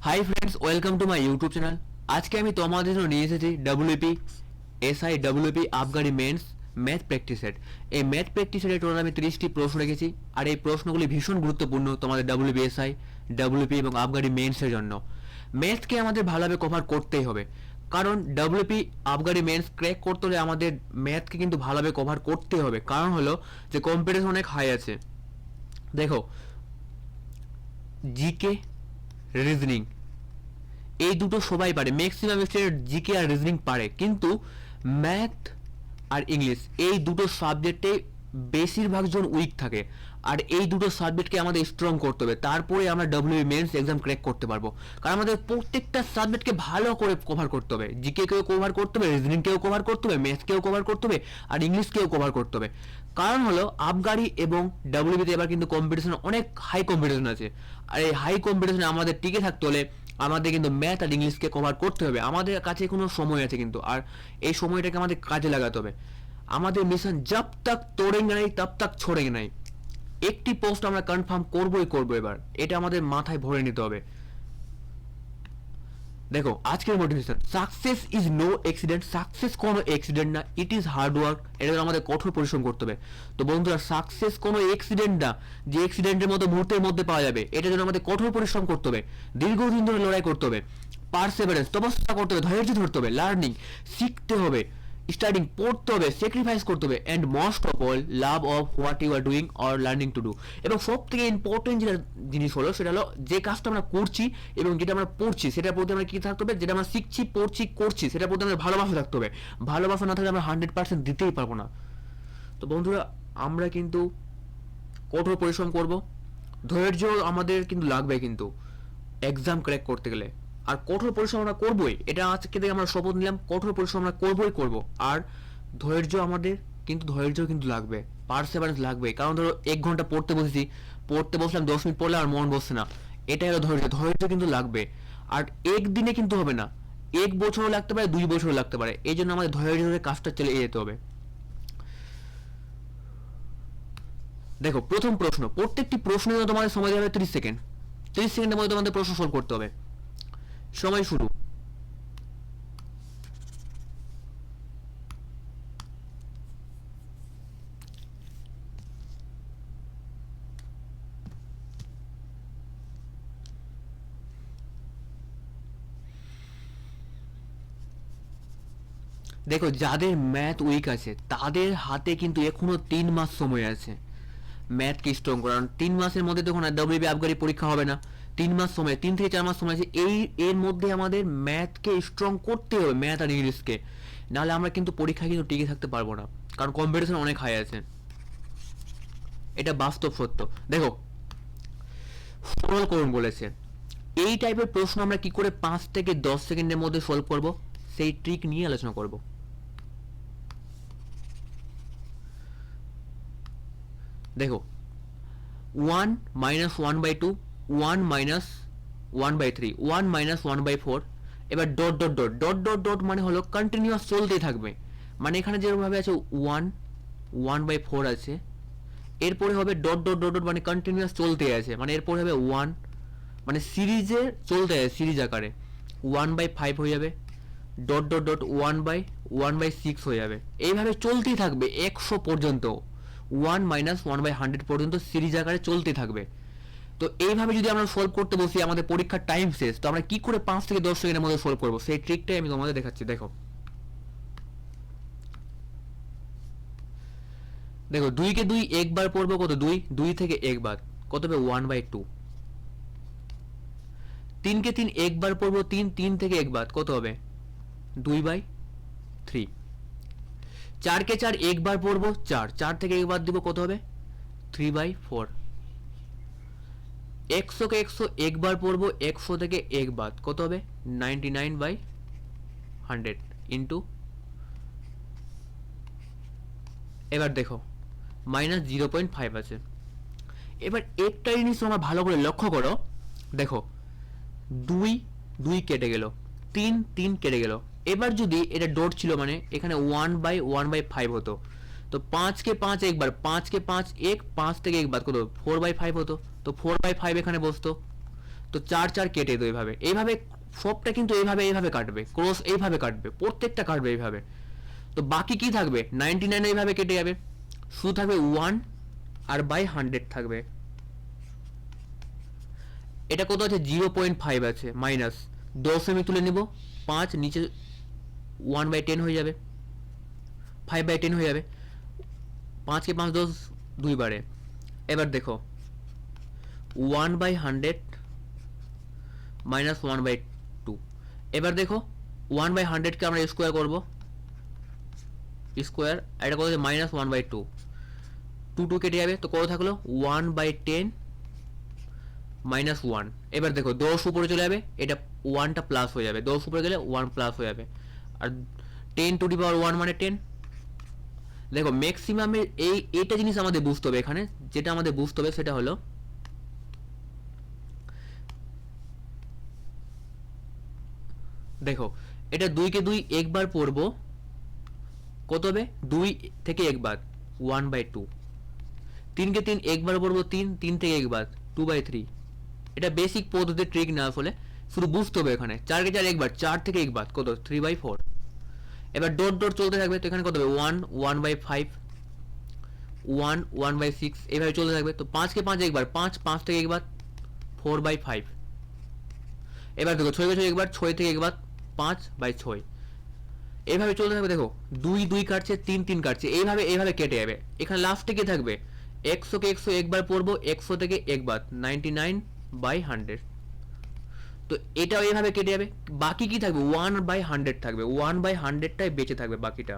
High friends, welcome to my YouTube channel. আজকে আমি তোমাদের জন্য নিয়ে এসেছি ডব্লিউপি এসআই ডব্লিউপি আফগানি মেন্স ম্যাথ প্র্যাকটিস সেট। এই ম্যাথ প্র্যাকটিস সেটের টোটাল আমি 30টি প্রশ্ন রেখেছি, আর এই প্রশ্নগুলি ভীষণ গুরুত্বপূর্ণ তোমাদের ডব্লিউপি এসআই ডব্লিউপি এবং আফগানি মেন্সের জন্য। ম্যাথকে আমাদের ভালোভাবে কভার করতেই হবে, কারণ ডব্লিউপি আফগানি মেন্স ক্র্যাক করতে হলে আমাদের ম্যাথকে কিন্তু ভালোভাবে কভার করতে হবে। কারণ হলো যে কম্পিটিশন অনেক হাই আছে। দেখো, জিকে, রিজনিং, এই দুটো সবাই পারে, ম্যাক্সিমাম স্টুডেন্ট জিকে আর রিজনিং পারে, কিন্তু ম্যাথ আর ইংলিশ এই দুটো সাবজেক্টে বেশিরভাগ জন উইক থাকে। আর এই দুটো সাবজেক্টকে আমাদের স্ট্রং করতে হবে, তারপরে আমরা ডব্লিউ মেন্স এক্সাম ক্র্যাক করতে পারবো। কারণ আমাদের প্রত্যেকটা সাবজেক্টকে ভালো করে কভার করতে হবে। জিকে কেও কভার করতে হবে, রিজনিংকেও কভার করতে হবে, ম্যাথকেও কভার করতে হবে, আর ইংলিশকেও কভার করতে হবে। কারণ হলো আফগানি এবং ডব্লিউবিতে এবার কিন্তু কম্পিটিশন, অনেক হাই কম্পিটিশন আছে। আর এই হাই কম্পিটিশনে আমাদের টিকে থাকতে হলে আমাদের কিন্তু ম্যাথ আর ইংলিশকে কভার করতে হবে। আমাদের কাছে কোনো সময় আছে কিন্তু, আর এই সময়টাকে আমাদের কাজে লাগাতে হবে। আমাদের মিশন জব তক তোড়েঙ্গে নাই তব তক ছোড়েঙ্গে নাই। একটি পোস্ট আমরা কনফার্ম করবই করবো, এবার এটা আমাদের মাথায় ভরে নিতে হবে। দেখো, আজকের motivation, success is no accident. Success কোনো অ্যাক্সিডেন্ট না, ইট ইজ হার্ড ওয়ার্ক। এটা আমাদের কঠোর পরিশ্রম করতে হবে। তো বন্ধুরা, সাকসেস কোনো অ্যাক্সিডেন্ট না যে অ্যাক্সিডেন্টের মতো মুহূর্তের মধ্যে পাওয়া যাবে। এটার জন্য আমাদের কঠোর পরিশ্রম করতে হবে, দীর্ঘদিন ধরে লড়াই করতে হবে, পারসেভারেন্স, তপস্যা করতে হবে, ধৈর্য ধরতে হবে, লার্নিং শিখতে হবে, স্টাডিং পড়তে হবে, স্যাক্রিফাইস করতে হবে, and most of all love of what you are doing or learning to do. এবং সব থেকে ইম্পর্টেন্ট যেটা জিনিস হলো সেটা হলো যে কাজটা আমরা করছি এবং যেটা আমরা পড়ছি সেটার প্রতি আমরা কী থাকতে হবে, যেটা আমরা শিখছি, পড়ছি, করছি সেটার প্রতি আমাদের ভালোবাসা থাকতে হবে। ভালোবাসা না থাকলে আমরা 100% দিতেই পারবো না। তো বন্ধুরা, আমরা কিন্তু কঠোর পরিশ্রম করব, ধৈর্য আমাদের কিন্তু লাগবে কিন্তু এক্সাম ক্র্যাক করতে গেলে। আর কঠোর পরিশ্রম আমরা করবোই, এটা আজকে থেকে আমরা শপথ নিলাম, কঠোর পরিশ্রম আমরা করবোই করবো। আর ধৈর্য আমাদের কিন্তু, ধৈর্য কিন্তু লাগবে, পারসেভারেন্স লাগবে। কারণ ধরো 1 ঘন্টা পড়তে বসেছি, পড়তে বসলাম 10 মিনিট পড়লে আর মন বসছে না, এটাই হলো ধৈর্য। ধৈর্য কিন্তু লাগবে, আর একদিনে কিন্তু হবে না, 1 বছরও লাগতে পারে, 2 বছরও লাগতে পারে। এই জন্য আমাদের ধৈর্য ধরে কাজটা চালিয়ে যেতে হবে। দেখো, প্রথম প্রশ্ন, প্রত্যেকটি প্রশ্নের জন্য তোমাদের সময় দেওয়া হবে 30 সেকেন্ড। 30 সেকেন্ডের মধ্যে তোমাদের প্রশ্ন সলভ করতে হবে। সময় শুরু। দেখো, যাদের ম্যাথ উইক আছে তাদের হাতে কিন্তু এখনো 3 মাস সময় আছে ম্যাথকে স্ট্রং করার। 3 মাসের মধ্যে দেখুন ডব্লিউবি আবগারি পরীক্ষা হবে না, 3 মাস সময়, 3 থেকে 4 মাস সময় আছে। এর মধ্যে আমাদের ম্যাথকে স্ট্রং করতে হবে, ম্যাথ আর ইংলিশকে, নাহলে আমরা কিন্তু পরীক্ষায় কিন্তু টিকে থাকতে পারবো না, কারণ কম্পিটিশন অনেক হাই আছে। এটা বাস্তব সত্য। দেখো, সরল করুন বলেছে, এই টাইপের প্রশ্ন আমরা কি করে 5 থেকে 10 সেকেন্ডের মধ্যে সলভ করব সেই ট্রিক নিয়ে আলোচনা করব। দেখো, 1 মাইনাস 1/2, 1 মাইনাস 1/3, 1 মাইনাস 1/4। এবার dot dot dot dot dot dot মানে হলো কন্টিনিউয়াস চলতেই থাকবে। মানে এখানে যেভাবে আছে 1/4 আছে, এরপরে হবে ডট ডট ডট ডট মানে কন্টিনিউয়াস চলতে আছে, মানে এরপরে হবে 1, মানে সিরিজে চলতে আছে, সিরিজ আকারে 1/5 হয়ে যাবে, ডট ডট ডট 1/6 হয়ে যাবে। এইভাবে চলতেই থাকবে 100 পর্যন্ত, 1 মাইনাস 1/100 পর্যন্ত সিরিজ আকারে চলতে থাকবে। তো এইভাবে যদি আমরা সলভ করতে বসি, আমাদের পরীক্ষার টাইম শেষ। তো আমরা কি করে 5 থেকে 10 সেকেন্ডের মধ্যে সলভ করবো সেই ট্রিকটাই আমি তোমাদের দেখাচ্ছি। দেখো, দেখো 2 কে 2 একবার পড়বো, কত 2, 2 থেকে 1 বাদ কত হবে 1/2। 3 কে 3 একবার পড়বো, 3, 3 থেকে 1 বাদ কত হবে 2/3। 4 কে 4 একবার পড়বো, 4, 4 থেকে 1 বাদ দিব কত হবে 3/4। 100 কে 100 একবার পড়বো, 100 থেকে 1 বাদ কত হবে 99/100 ইন্টু, এবার দেখো মাইনাস 0.5 আছে। এবার একটা জিনিস তোমরা ভালো করে লক্ষ্য করো, দেখো 2 2 কেটে গেল, 3 3 কেটে গেল। এবার যদি এটা ডট ছিল মানে এখানে 1/1/5 হতো, তো 5 কে 5 একবার, 5 কে 5 1, 5 থেকে 1 বাদ কত 4/5 হতো, তো 4/5 এখানে বসতো। তো 4 4 কেটে দেবো এইভাবে, এইভাবে সবটা কিন্তু এইভাবে কাটবে, ক্রস এইভাবে কাটবে, প্রত্যেকটা কাটবে এইভাবে। তো বাকি কি থাকবে, 99 এইভাবে কেটে যাবে, শুধু থাকবে 1 আর বাই 100 থাকবে। এটা কত আছে, 0.5 আছে, মাইনাস 10 আমি তুলে নিব, 5 নিচে 1/10 হয়ে যাবে, 5/10 হয়ে যাবে, 5 কে 5 10 2 বারে। এবার দেখো 1/100 মাইনাস 1/2। এবার দেখো 1/100 কে আমরা স্কোয়ার করব, স্কোয়ার, এটা কত আছে মাইনাস 1/2, 2 2 কেটে যাবে, তো কত থাকলো 1/10 মাইনাস 1। এবার দেখো 10 উপরে চলে যাবে, এটা 1টা প্লাস হয়ে যাবে, 10 উপরে গেলে 1 প্লাস হয়ে যাবে, আর 10 টু দি পাওয়ার 1 মানে 10। দেখো ম্যাক্সিমামের এইটা জিনিস আমাদের বুঝতে হবে এখানে, যেটা আমাদের বুঝতে হবে সেটা হলো দেখো এটা 2 কে 2 একবার পড়বো, কত হবে 2 থেকে একবার 1/2, 3 কে 3 একবার পড়বো 3, 3 থেকে একবার 2/3। এটা বেসিক পদ্ধতির ট্রিক না, আসলে শুধু বুঝতে হবে এখানে। 4 কে 4 একবার, 4 থেকে একবার কত 3/4। এবার ডট ডট চলতে থাকবে, তো এখানে কত হবে 1 1/5, 1 1/6, এইভাবে চলতে থাকবে। তো 5 কে 5 একবার, 5 5 থেকে একবার 4/5। এবার দেখো 6 কে 6 একবার, 6 থেকে একবার 5/6, এইভাবে চলতে থাকবে। দেখো 2 2 কাটছে, 3 3 কাটছে, এইভাবে কেটে যাবে। এখানে লাস্টে কি থাকবে, 100 কে 100 একবার পড়বো, 100 থেকে একবার 99/100। তো এটাও এইভাবে কেটে যাবে, বাকি কি থাকবে 1/100 থাকবে, 1/100টাই বেঁচে থাকবে বাকিটা।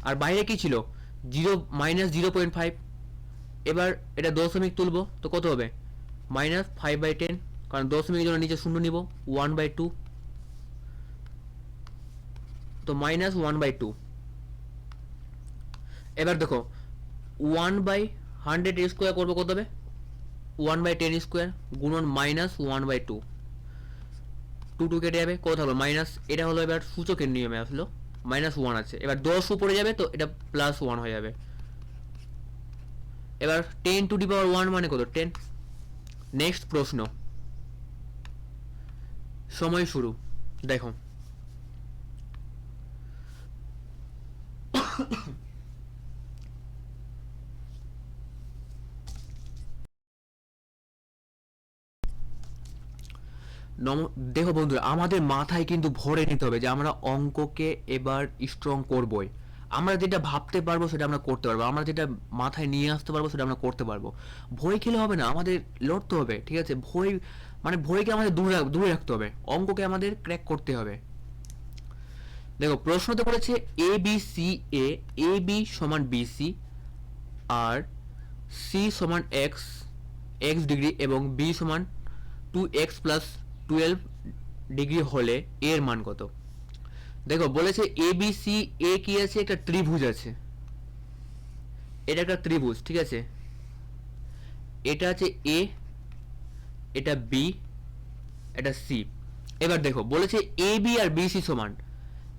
আর বাইরে কি ছিল 0 মাইনাস 0.5। এবার এটা দশমিক তুলবো, তো কত হবে মাইনাস 5/10, কারণ দশমিকের জন্য নিচে শূন্য নিব, 1/2, তো মাইনাস 1/2। এবার দেখো 1/100 স্কোয়ার করবো, কত হবে 1/10 স্কোয়ার গুণন মাইনাস 1/2, 2 2 কেটে যাবে, কত হলো মাইনাস, এটা হলো এবার সূচকের নিয়মে আসলো, মাইনাস 1 আছে। এবার 10 উপরে যাবে, তো এটা প্লাস 1 হয়ে যাবে। এবার 10 টু দি পাওয়ার 1 মানে কত 10। নেক্সট প্রশ্ন, সময় শুরু। দেখো দেখো বন্ধুরা, আমাদের মাথায় কিন্তু ভরে নিতে হবে যে আমরা অঙ্ককে এবার স্ট্রং করবই। আমরা যেটা ভাবতে পারবো সেটা আমরা করতে পারবো, আমরা যেটা মাথায় নিয়ে আসতে পারবো সেটা আমরা করতে পারবো। ভয় খেলে হবে না, আমাদের লড়তে হবে, ঠিক আছে। ভয় মানে ভয়কে আমাদের দূরে রাখতে হবে, অঙ্ককে আমাদের ক্র্যাক করতে হবে। দেখো প্রশ্নতে বলেছে A B C, A B সমান বিসি, আর সি সমান এক্স ডিগ্রি এবং বি সমান 2x প্লাস 12 ডিগ্রি হলে এর মান কত। দেখো বলেছে এ বি সি, এ কি আছে, একটা ত্রিভুজ আছে, এটা একটা ত্রিভুজ, ঠিক আছে। এটা আছে এ, এটা বি, এটা সি। এবার দেখো বলেছে A B R B C সমান,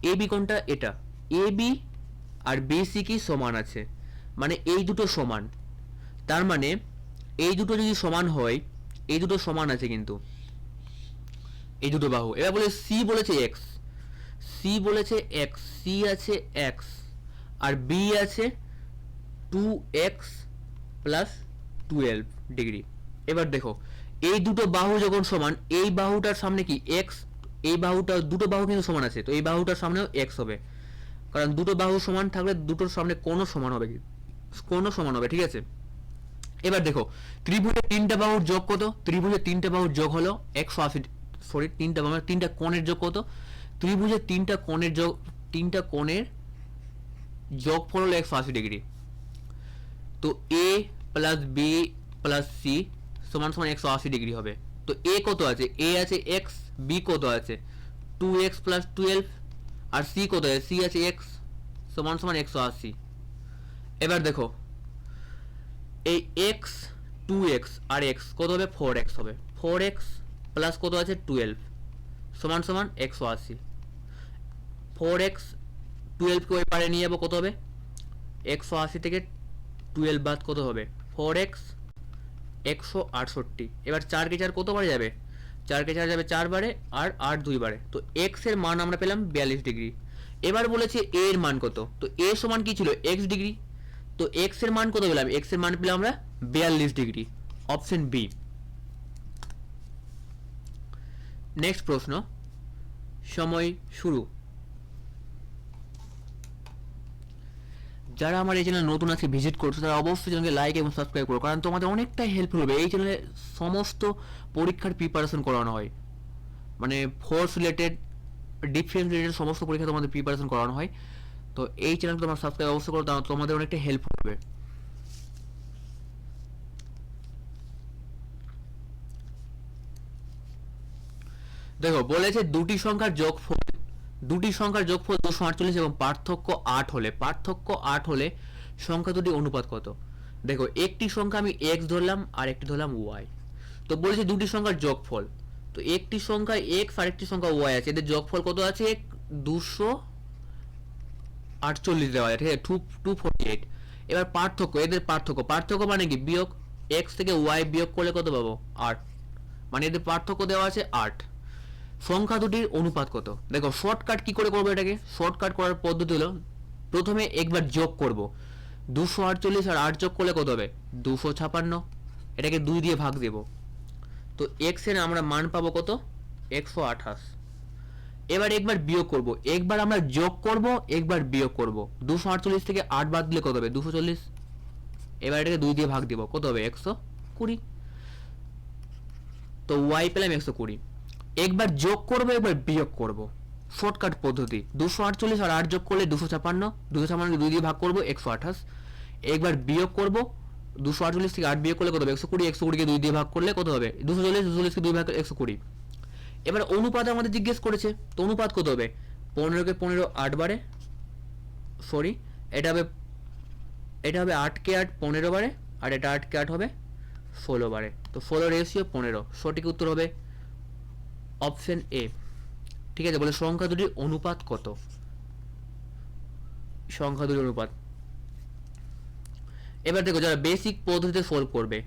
এ বি কোনটা, এটা A B R B C কি সমান আছে, মানে এই দুটো সমান। তার মানে এই দুটো যদি সমান হয়, এই দুটো সমান আছে কিন্তু এই দুটো বাহু। এবার বলে সি বলেছে এক্স, সি বলেছে এক্স, সি আছে এক্স আর বি আছে 2x প্লাস 12 ডিগ্রি। এবার দেখো এই দুটো বাহু যখন সমান, এই বাহুটার সামনে কি এক্স, এই বাহুটা, দুটো বাহু কিন্তু সমান আছে, তো এই বাহুটার সামনেও এক্স হবে, কারণ দুটো বাহু সমান থাকলে দুটোর সামনে কোণ সমান হবে, কোণ সমান হবে, ঠিক আছে। এবার দেখো ত্রিভুজের তিনটা বাহুর যোগ কত, ত্রিভুজের তিনটা বাহুর যোগ হলো 180, সরি তিনটা কোণের যোগ কত, ত্রিভুজের তিনটা কোণের যোগফল হলো 180 ডিগ্রি। তো এ প্লাস বি প্লাস সি সমান সমান 180 ডিগ্রি হবে। তো এ কত আছে, এ আছে এক্স, বি কত আছে 2x প্লাস 12, আর সি কত আছে, সি আছে এক্স সমান সমান 180। এবার দেখো এই এক্স, 2x আর এক্স কত হবে 4x হবে, 4x প্লাস কত আছে 12 সমান সমান 180। 4x 12 কে ওই পারে নিয়ে যাবো, কত হবে 180 থেকে 12 বাদ কত হবে 4x 168। এবার 4 কে 4 কতবারে যাবে? 4 কে 4 যাবে 4 বারে, আর 8 2 বারে। তো এক্স এর মান আমরা পেলাম 42 ডিগ্রি। এবার বলেছে এ এর মান কত, তো এ সমান কি ছিল? X degree. তো এক্স এর মান কত পেলাম? এক্স এর মান পেলাম আমরা 42 ডিগ্রি, অপশন বি। নেক্সট প্রশ্ন, সময় শুরু। যারা আমার এই চ্যানেল নতুন আছে ভিজিট করছো তারা অবশ্যই চ্যানেলকে লাইক এবং সাবস্ক্রাইব করো, কারণ তোমাদের অনেকটাই হেল্পফুল হবে। এই চ্যানেলে সমস্ত পরীক্ষার প্রিপারেশন করানো হয়, মানে ফোর্স রিলেটেড, ডিফেন্স রিলেটেড সমস্ত পরীক্ষা তোমাদের প্রিপারেশন করানো হয়। তো এই চ্যানেলকে তোমরা সাবস্ক্রাইব অবশ্যই করো, তোমাদের অনেকটা হেল্প হবে। দেখো বলেছে দুটি সংখ্যার যোগফল, দুটি সংখ্যার যোগফল 248 এবং পার্থক্য 8 হলে, পার্থক্য 8 হলে সংখ্যা দুটি অনুপাত কত? দেখো একটি সংখ্যা আমি এক্স ধরলাম আর একটি ধরলাম ওয়াই। তো বলেছে দুটি সংখ্যার যোগফল, তো একটি সংখ্যা এক্স আর একটি সংখ্যা ওয়াই আছে, এদের যোগফল কত আছে? 248 দেওয়া আছে, ঠিক আছে, 248। এবার পার্থক্য, এদের পার্থক্য, পার্থক্য মানে কি? বিয়োগ, এক্স থেকে ওয়াই বিয়োগ করলে কত পাবো? 8, মানে এদের পার্থক্য দেওয়া আছে 8। সংখ্যা দুটির অনুপাত কত? দেখো শর্টকাট কি করে করবো এটাকে? শর্টকাট করার পদ্ধতি হলো প্রথমে একবার যোগ করব, 248 আর 8 যোগ করলে কত হবে? 256। এটাকে 2 দিয়ে ভাগ দেব, তো এক্স এর আমরা মান পাবো কত? 128। এবার একবার বিয়োগ করব, একবার আমরা যোগ করব, একবার বিয়োগ করব। 248 থেকে 8 বাদ দিলে কত হবে? 240। এবার এটাকে 2 দিয়ে ভাগ দিব, কত হবে? 120। তো ওয়াই পেলাম 120। একবার যোগ করব, একবার বিয়োগ করব, শর্টকাট পদ্ধতি। 248 আর 8 যোগ করলে 256, 256কে 2 দিয়ে ভাগ করব, 128। একবার বিয়োগ করব, 248 থেকে 8 বিয়োগ করলে কত হবে? 120, 120কে 2 দিয়ে ভাগ করলে কত হবে? 240, 240কে 2 ভাগ করলে 120। এবার অনুপাত আমাদের জিজ্ঞেস করেছে, তো অনুপাত কত হবে? 15কে 15 8 বারে, সরি এটা হবে 8কে 8 15 বারে, আর এটা 8কে 8 হবে 16 বারে। তো 16 রেশিও 15, সঠিক উত্তর হবে অপশন এ। ঠিক আছে, বলে সংখ্যা দুটির অনুপাত কত? সংখ্যা দুটির অনুপাত। এবার দেখো যারা বেসিক পদ্ধতিতে সলভ করবে,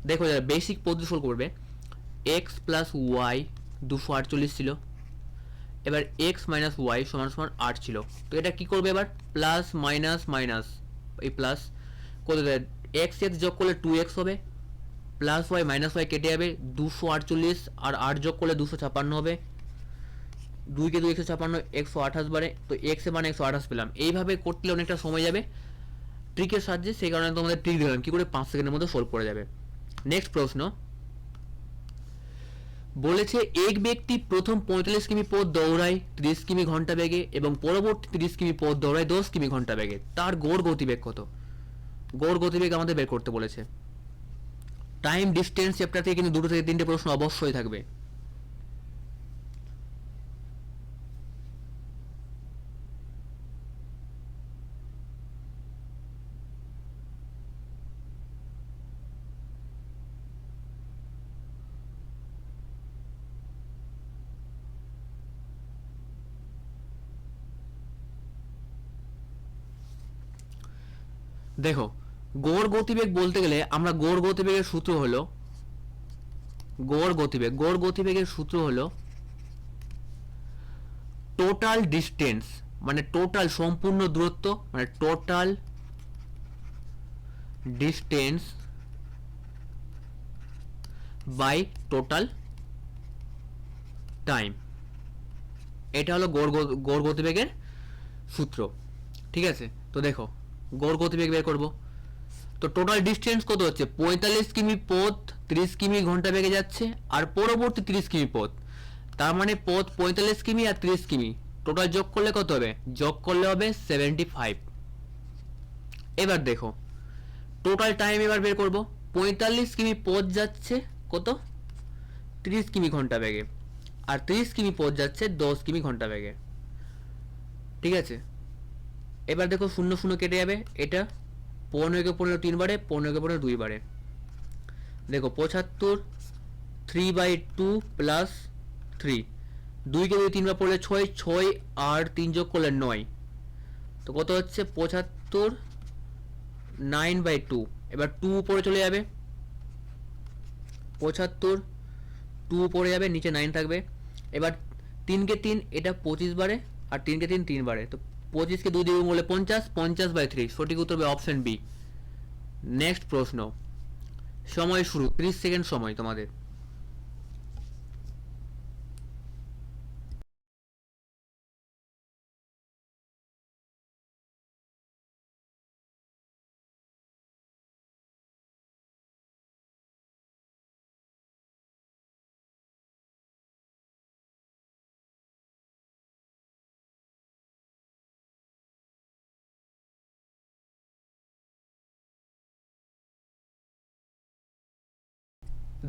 দেখো যারা বেসিক পদ্ধতি সলভ করবে, এক্স প্লাস ওয়াই 248 ছিল, এবার এক্স মাইনাস ওয়াই সমান সমান 8 ছিল। তো এটা কি করবে? এবার প্লাস মাইনাস মাইনাস, এই প্লাস কত দেয়? এক্স এক্স যোগ করলে 2x হবে, প্লাস ওয়াই মাইনাস ওয়াই কেটে যাবে, 248 আর 8 যোগ করলে 256 হবে, 2 কে 2 156, 128 বারে। তো এক্স এর মানে 128 পেলাম। এইভাবে করতে অনেকটা সময় যাবে ট্রিকের সাহায্যে, সেই কারণে তোমাদের ট্রিক দিলাম কি করে 5 সেকেন্ডের মধ্যে সলভ করে যাবে। নেক্সট প্রশ্ন বলেছে এক ব্যক্তি প্রথম 45 কিমি পথ দৌড়ায় 30 কিমি ঘন্টা বেগে এবং পরবর্তী 30 কিমি পথ দৌড়ায় 10 কিমি ঘন্টা বেগে, তার গড় গতিবেগ কত? গড় গতিবেগ আমাদের বের করতে বলেছে। টাইম ডিস্টেন্স চ্যাপ্টার থেকে কিন্তু 2 থেকে 3টে প্রশ্ন অবশ্যই থাকবে। দেখো গড় গতিবেগ বলতে গেলে আমরা গড় গতিবেগের সূত্র হলো, গড় গতিবেগের সূত্র হলো টোটাল ডিস্টেন্স, মানে টোটাল সম্পূর্ণ দূরত্ব, মানে total distance by total time. এটা হলো গড় গতিবেগের সূত্র। ঠিক আছে, তো দেখো গড় গতিবেগ বের করব, তো টোটাল ডিস্টেন্স কত হচ্ছে? 45 কিমি পথ 30 কিমি ঘন্টা বেগে যাচ্ছে, আর পরবর্তী 30 কিমি পথ, তার মানে পথ 45 কিমি আর 30 কিমি, টোটাল যোগ করলে কত হবে? যোগ করলে হবে 75। এবার দেখো টোটাল টাইম এবার বের করব, 45 কিমি পথ যাচ্ছে কত? 30 কিমি ঘন্টা বেগে, আর 30 কিমি পথ যাচ্ছে 10 কিমি ঘন্টা বেগে। ঠিক আছে, এবার দেখো 0 0 কেটে যাবে, এটা 15কে 15 3 বারে, 15কে 15 2 বারে। দেখো 75, 3/2 প্লাস 3, 2কে 2 3 বার পড়লে 6, 6 আর 3 যোগ করলে 9, তো কত হচ্ছে? 75 9/2, এবার 2 উপরে চলে যাবে, 75, 2 উপরে যাবে, নিচে 9 থাকবে। এবার 3 কে 3 এটা 25 বারে, আর 3 কে 3 3 বারে, তো 25 কে 2 দিয়ে গুণ করলে 50, 50/3, সঠিক উত্তর হবে অপশন বি। নেক্সট প্রশ্ন, সময় শুরু, 30 সেকেন্ড সময় তোমাদের।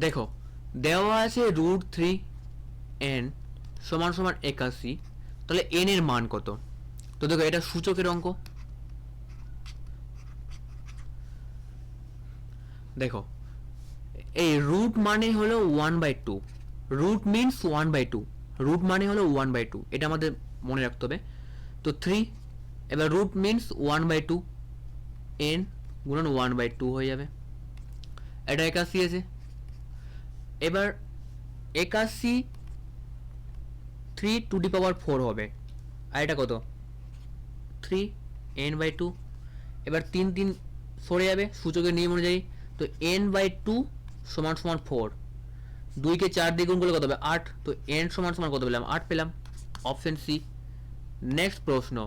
দেখো, দেওয়া আছে √3n সমান সমান 81, তাহলে n এর মান কত? তো দেখো, এটা সূচকের অঙ্ক। দেখো, এই রুট মানে হলো 1/2, রুট মিনস 1/2, রুট মানে হলো 1/2, এটা আমাদের মনে রাখতে হবে। তো 3, এবার রুট মিনস 1/2, n গুণন 1/2 হয়ে যাবে, এটা 81 আছে। এবার 81 3^4 হবে, আর এটা কত? 3n/2। এবার 3 3 সরে যাবে সূচকের নিয়ম অনুযায়ী, তো n/2 সমান সমান 4, 2 কে 4 দিয়ে গুণ করলে কত হবে? 8, তো n সমান সমান কত পেলাম? 8 পেলাম, অপশন সি। নেক্সট প্রশ্ন,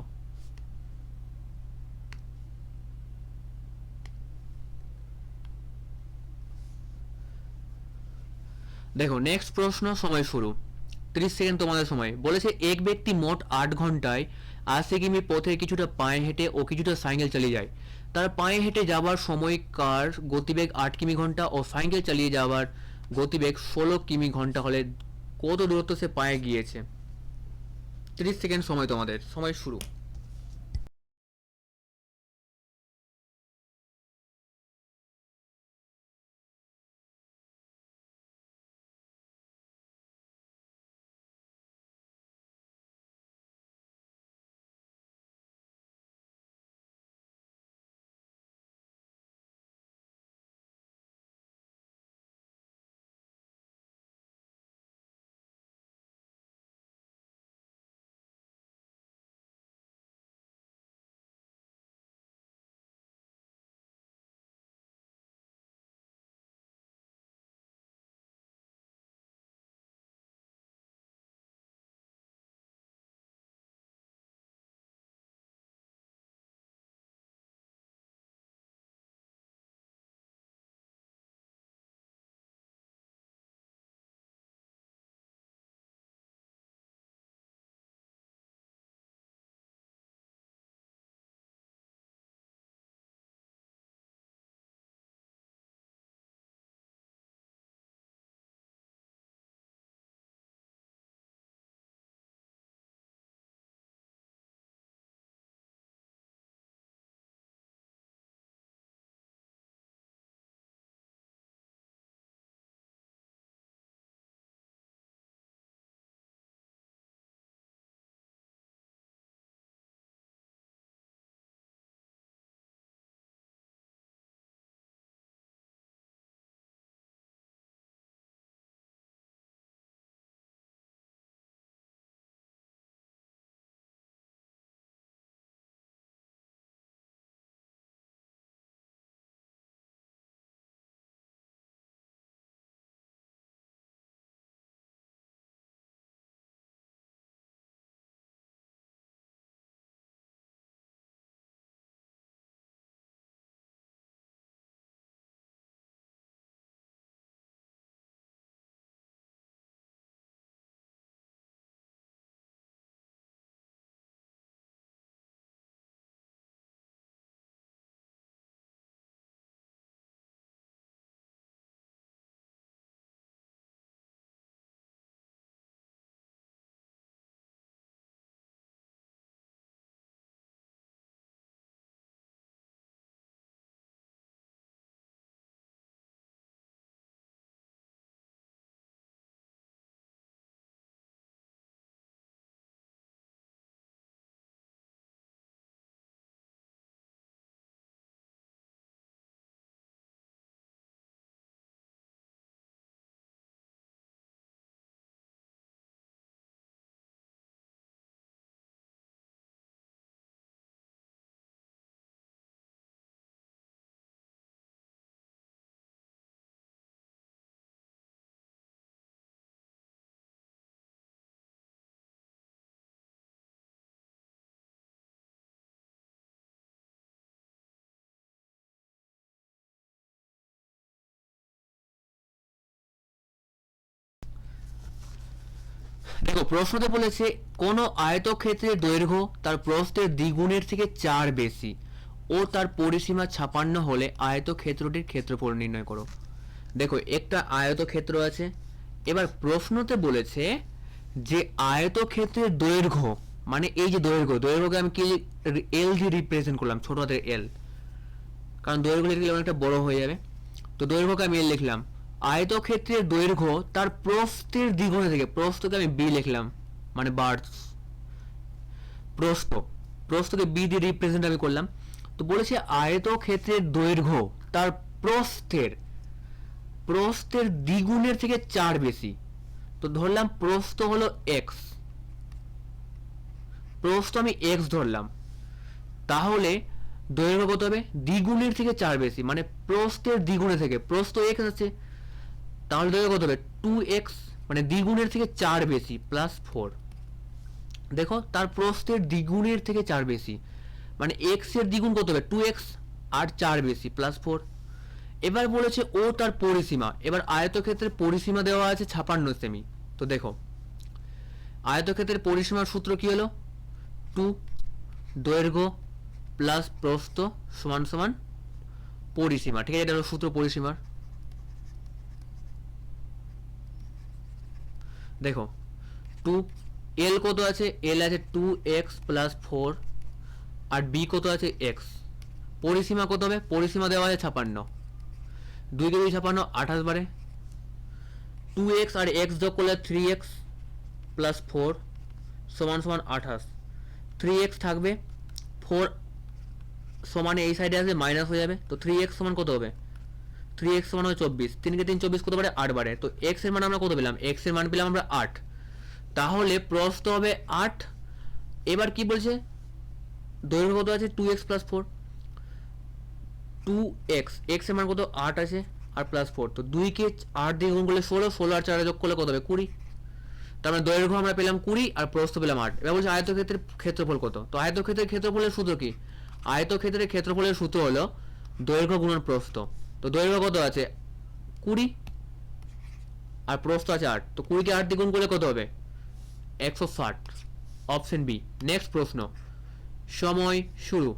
দেখো নেক্সট প্রশ্ন, সময় শুরু, 30 সেকেন্ড তোমাদের সময়। বলেছে এক ব্যক্তি মোট 8 ঘন্টায় 80 কিমি পথে কিছুটা পায়ে হেঁটে ও কিছুটা সাইকেল চালিয়ে যায়। তার পায়ে হেঁটে যাবার সময়কার গতিবেগ 8 কিমি ঘন্টা ও সাইকেল চালিয়ে যাবার গতিবেগ 16 কিমি ঘন্টা হলে কত দূরত্ব সে পায়ে গিয়েছে? 30 সেকেন্ড সময় তোমাদের, সময় শুরু। দেখো প্রশ্নতে বলেছে কোন আয়তক্ষেত্রের দৈর্ঘ্য তার প্রস্থের দ্বিগুণের থেকে 4 বেশি ও তার পরিসীমা 56 হলে আয়তক্ষেত্রটির ক্ষেত্রফল নির্ণয় করো। দেখো একটা আয়তক্ষেত্র আছে, এবার প্রশ্নতে বলেছে যে আয়তক্ষেত্রের দৈর্ঘ্য, মানে এই যে দৈর্ঘ্যকে আমি কি এল দিয়ে রিপ্রেজেন্ট করলাম, ছোট হাতের এল, কারণ দৈর্ঘ্য লিখলে অনেকটা বড় হয়ে যাবে। তো দৈর্ঘ্যকে আমি এল লিখলাম। আয়তক্ষেত্রের দৈর্ঘ্য তার প্রস্থের দ্বিগুণে থেকে, প্রস্থকে আমি বি লিখলাম, মানে বার্স, প্রস্থ, প্রস্থকে বি দিয়ে রিপ্রেজেন্ট আমি করলাম। তো বলেছে আয়তক্ষেত্রের দৈর্ঘ্য তার প্রস্থের প্রস্থের দ্বিগুণের থেকে 4 বেশি। তো ধরলাম প্রস্থ হলো এক্স, প্রস্থ আমি এক্স ধরলাম, তাহলে দৈর্ঘ্য কত হবে? দ্বিগুণের থেকে 4 বেশি, মানে প্রস্থের দ্বিগুণে থেকে, প্রস্থ এক্স আছে, তাহলে দৈর্ঘ্য কত হবে? 2x, মানে দ্বিগুণের থেকে 4 বেশি প্লাস 4। দেখো তার প্রস্থের দ্বিগুণের থেকে 4 বেশি, মানে x এর দ্বিগুণ কত হবে? 2x, আর 4 বেশি প্লাস 4। এবার বলেছে ও তার পরিসীমা। এবার আয়তক্ষেত্রের পরিসীমা দেওয়া আছে 56 সেমি। তো দেখো আয়তক্ষেত্রের পরিসীমার সূত্র কি হলো? 2 দৈর্ঘ্য প্লাস প্রস্থ সমান সমান পরিসীমা। ঠিক আছে, এটা হলো সূত্র পরিসীমার। দেখো 2 এল কত আছে? এল আছে 2x প্লাস 4, আর বি কত আছে? x। পরিসীমা কত হবে? পরিসীমা দেওয়া আছে 56, 2 কে 2 56, 28 বারে 2x আর x যোগ করলে 3x প্লাস 4 সমান সমান 28। 3x থাকবে, 4 সমানে এই সাইডে আসবে মাইনাস হয়ে যাবে, তো 3x সমান কত হবে? 3x সমান হবে 24, 3 কে 3 24 কত বারে? 8 বারে। তো x এর মান আমরা কত পেলাম? x এর মান পেলাম আমরা 8। তাহলে প্রস্থ হবে 8। এবার কি বলছে? দৈর্ঘ্য কত আছে? 2x প্লাস 4, 2x, x এর মান কত? 8 আছে, আর প্লাস 4, তো 2 কে 8 দিয়ে গুণ করলে 16, 16 আর 4 যোগ করলে কত হবে? 20। তার মানে দৈর্ঘ্য আমরা পেলাম 20 আর প্রস্থ পেলাম 8। এবার বলছে আয়তক্ষেত্রের ক্ষেত্রফল কত? তো আয়তক্ষেত্রের ক্ষেত্রফলের সূত্র কি? আয়তক্ষেত্রের ক্ষেত্রফলের সূত্র হলো দৈর্ঘ্য গুণন প্রস্থ। তো দৈর্ঘ্য কত আছে? 20, আর প্রস্থ আছে 8, তো 20 কে 8 দিয়ে গুণ করলে কত হবে? 160। Option B. নেক্সট প্রশ্ন, সময় শুরু।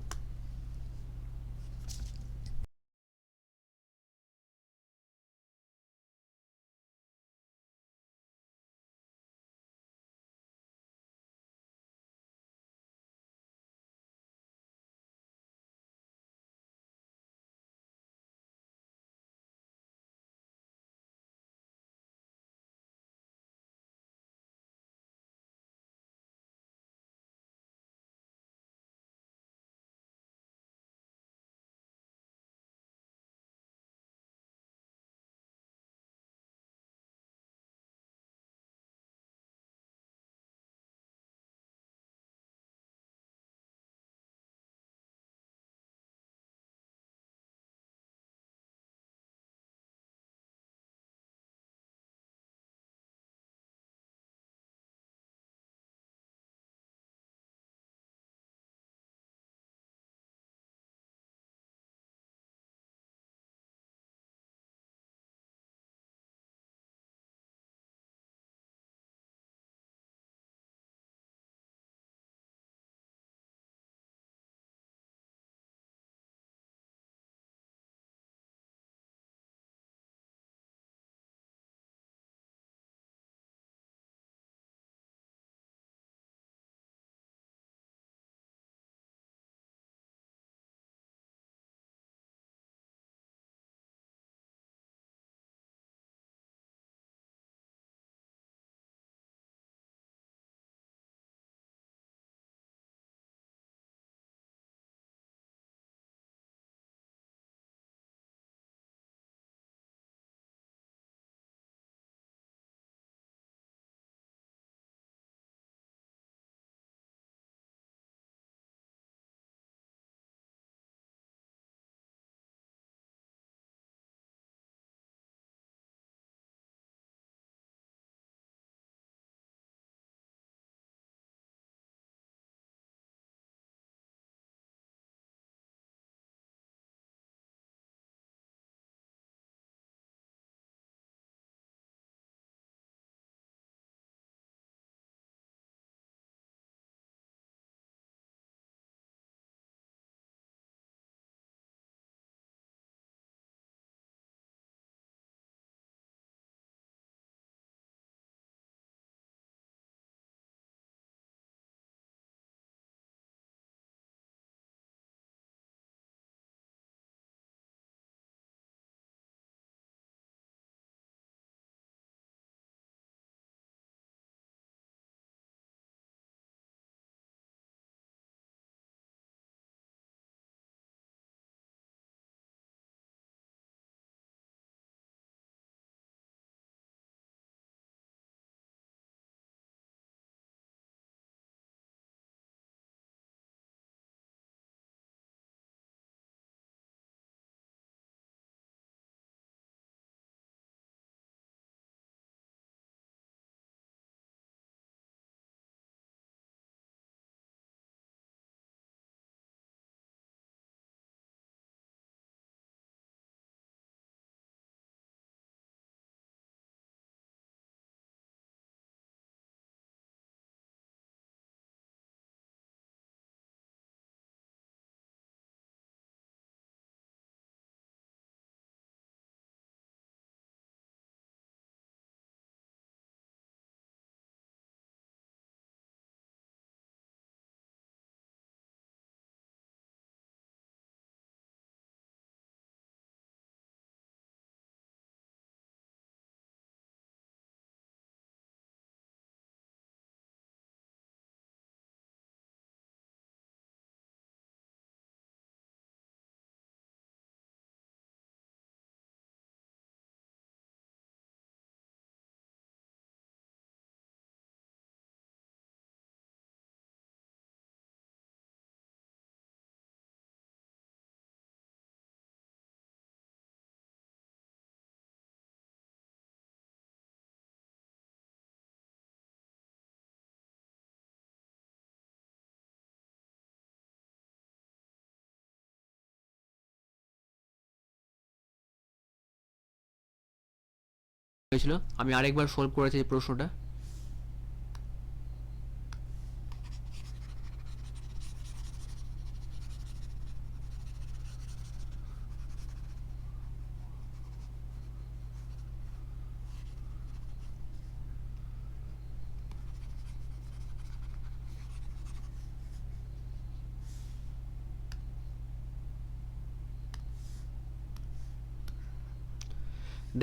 হয়েছিল। আমি আরেকবার সলভ করেছি এই প্রশ্নটা।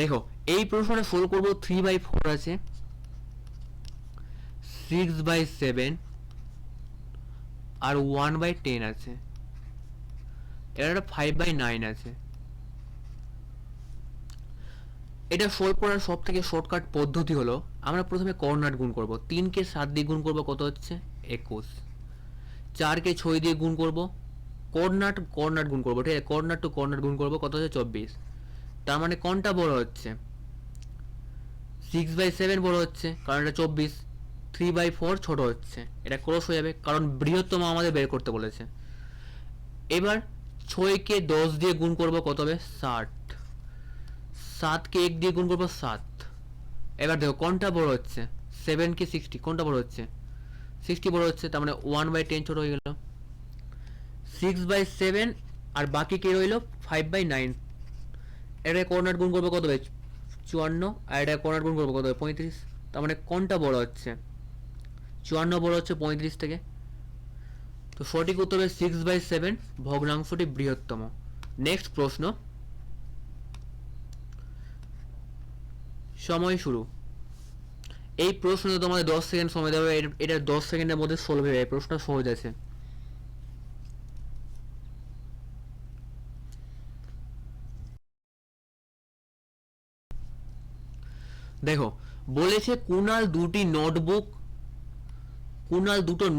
দেখো এই প্রশ্নটা সলভ করবো 3/4 আছে, 6/7 আর 1/10 আছে, এর একটা 5/9 আছে। এটা সলভ করার সব থেকে শর্টকাট পদ্ধতি হলো আমরা প্রথমে কর্নাট গুণ করব। 3কে 7 দিয়ে গুণ করব, কত হচ্ছে 21। 4কে 6 দিয়ে গুণ করব, কর্নাট কর্নাট গুণ করব, ঠিক আছে, কর্নাট টু কর্নাট গুণ করব, কত হচ্ছে 24। তার মানে কোনটা বড় হচ্ছে, 6/7 বড় হচ্ছে কারণ এটা 24, 3/4 ছোট হচ্ছে, এটা ক্রস হয়ে যাবে কারণ বৃহত্তম আমাদের বের করতে বলেছে। এবার 6কে 10 দিয়ে গুণ করব, কত হবে 60। 7কে 1 দিয়ে গুণ করব 7। এবার দেখো কোনটা বড় হচ্ছে, 7 কি 60, কোনটা বড় হচ্ছে, 60 বড় হচ্ছে, তার মানে 1/10 ছোট হয়ে গেল। 6/7 আর বাকি কে রইল 5/9। এটা কর্নার গুণ করবো কত হবে 54, আর এটা কর্নার গুণ করবো কত হবে 35। তার মানে কোনটা বড় হচ্ছে, 54 বড় হচ্ছে 35 থেকে। তো সঠিক উত্তর হবে 6/7, ভগ্নাংশটি বৃহত্তম। নেক্সট প্রশ্ন, সময় শুরু। এই প্রশ্নে তোমাদের 10 সেকেন্ড সময় দেবে, এটা 10 সেকেন্ডের মধ্যে সলভ হয়ে যাবে, প্রশ্নটা সহজ আছে। দেখো বলেছে কুনাল দুটো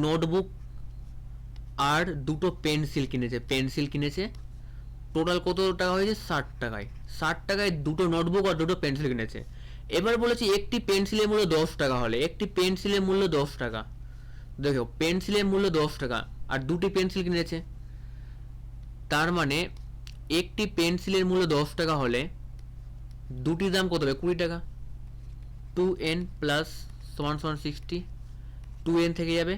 নোটবুক আর দুটো পেন্সিল কিনেছে, টোটাল কত টাকা হয়েছে 60 টাকায়। 60 টাকায় দুটো নোটবুক আর দুটো পেন্সিল কিনেছে। এবার বলেছি একটি পেন্সিলের মূল্য 10 টাকা হলে, একটি পেন্সিলের মূল্য 10 টাকা, দেখো পেন্সিলের মূল্য 10 টাকা আর দুটি পেন্সিল কিনেছে, তার মানে একটি পেন্সিলের মূল্য 10 টাকা হলে দুটি দাম কত হবে 20 টাকা। 2n প্লাস সমান সমান 60, 2n থেকে যাবে,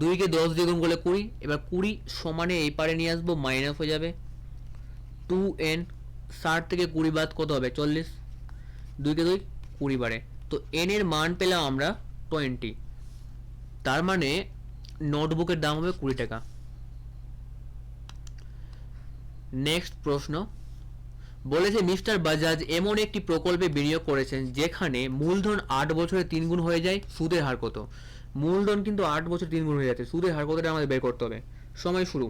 2কে 10 দিয়ে গুণ করলে 20, এবার 20 সমানে এই পারে নিয়ে আসবো, মাইনাস হয়ে যাবে 2n। 60 থেকে 20 বাদ কত হবে 40, 2কে 2 20 বারে, তো n এর মান পেলাম আমরা 20। তার মানে নোটবুকের দাম হবে 20 টাকা। নেক্সট প্রশ্ন, বলেছে মিস্টার বাজাজ এমন একটি প্রকল্পে বিনিয়োগ করেছেন যেখানে মূলধন 8 বছরে 3 গুণ হয়ে যায়, সুদের হার কত। মূলধন কিন্তু 8 বছর 3 গুণ হয়ে যাচ্ছে, সুদের হার কতটা আমাদের বের করতে হবে। সময় শুরু।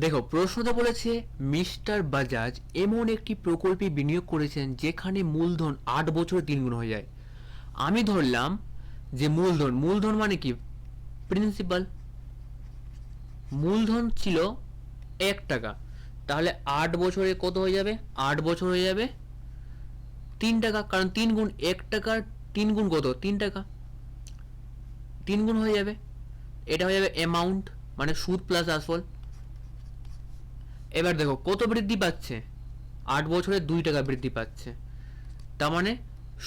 দেখো প্রশ্নটা বলেছে মিস্টার বাজাজ এমন একটি প্রকল্পে বিনিয়োগ করেছেন যেখানে মূলধন 8 বছরে 3 গুণ হয়ে যায়। আমি ধরলাম যে মূলধন মানে কি, প্রিন্সিপাল। মূলধন ছিল 1 টাকা, তাহলে 8 বছরে কত হয়ে যাবে, 8 বছর হয়ে যাবে 3 টাকা, কারণ 3 গুণ 1 টাকার 3 গুণ কত 3 টাকা, 3 গুণ হয়ে যাবে। এটা হয়ে যাবে অ্যামাউন্ট, মানে সুদ প্লাস আসল। এবার দেখো কত বৃদ্ধি পাচ্ছে, 8 বছরে 2 টাকা বৃদ্ধি পাচ্ছে, তার মানে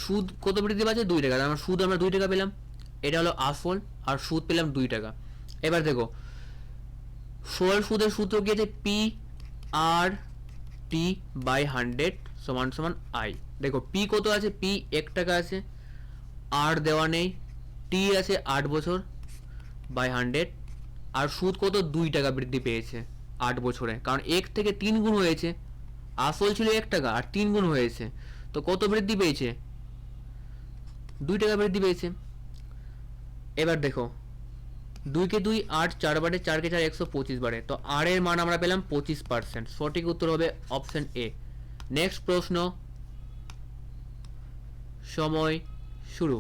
সুদ কত বৃদ্ধি পাচ্ছে 2 টাকা, তার মানে সুদ আমরা 2 টাকা পেলাম, এটা হলো আসল, আর সুদ পেলাম 2 টাকা। এবার দেখো সরল সুদের সূত্র কি আছে, পি আর টি বাই 100 সমান সমান আই। দেখো পি কত আছে, পি 1 টাকা আছে, আর দেওয়া নেই, টি আছে 8 বছর বাই 100, আর সুদ কত 2 টাকা বৃদ্ধি পেয়েছে 8 বছরে, কারণ 1 থেকে 3 গুণ হয়েছে, আসল ছিল 1 টাকা আর 3 গুণ হয়েছে, তো কত বৃদ্ধি পেয়েছে 2 টাকা বৃদ্ধি পেয়েছে। এবার দেখো 2কে 2 8, 4 বারে, 4কে 4 125 বারে, তো আর এর মান আমরা পেলাম 25%। সঠিক উত্তর হবে অপশন এ। নেক্সট প্রশ্ন, সময় শুরু।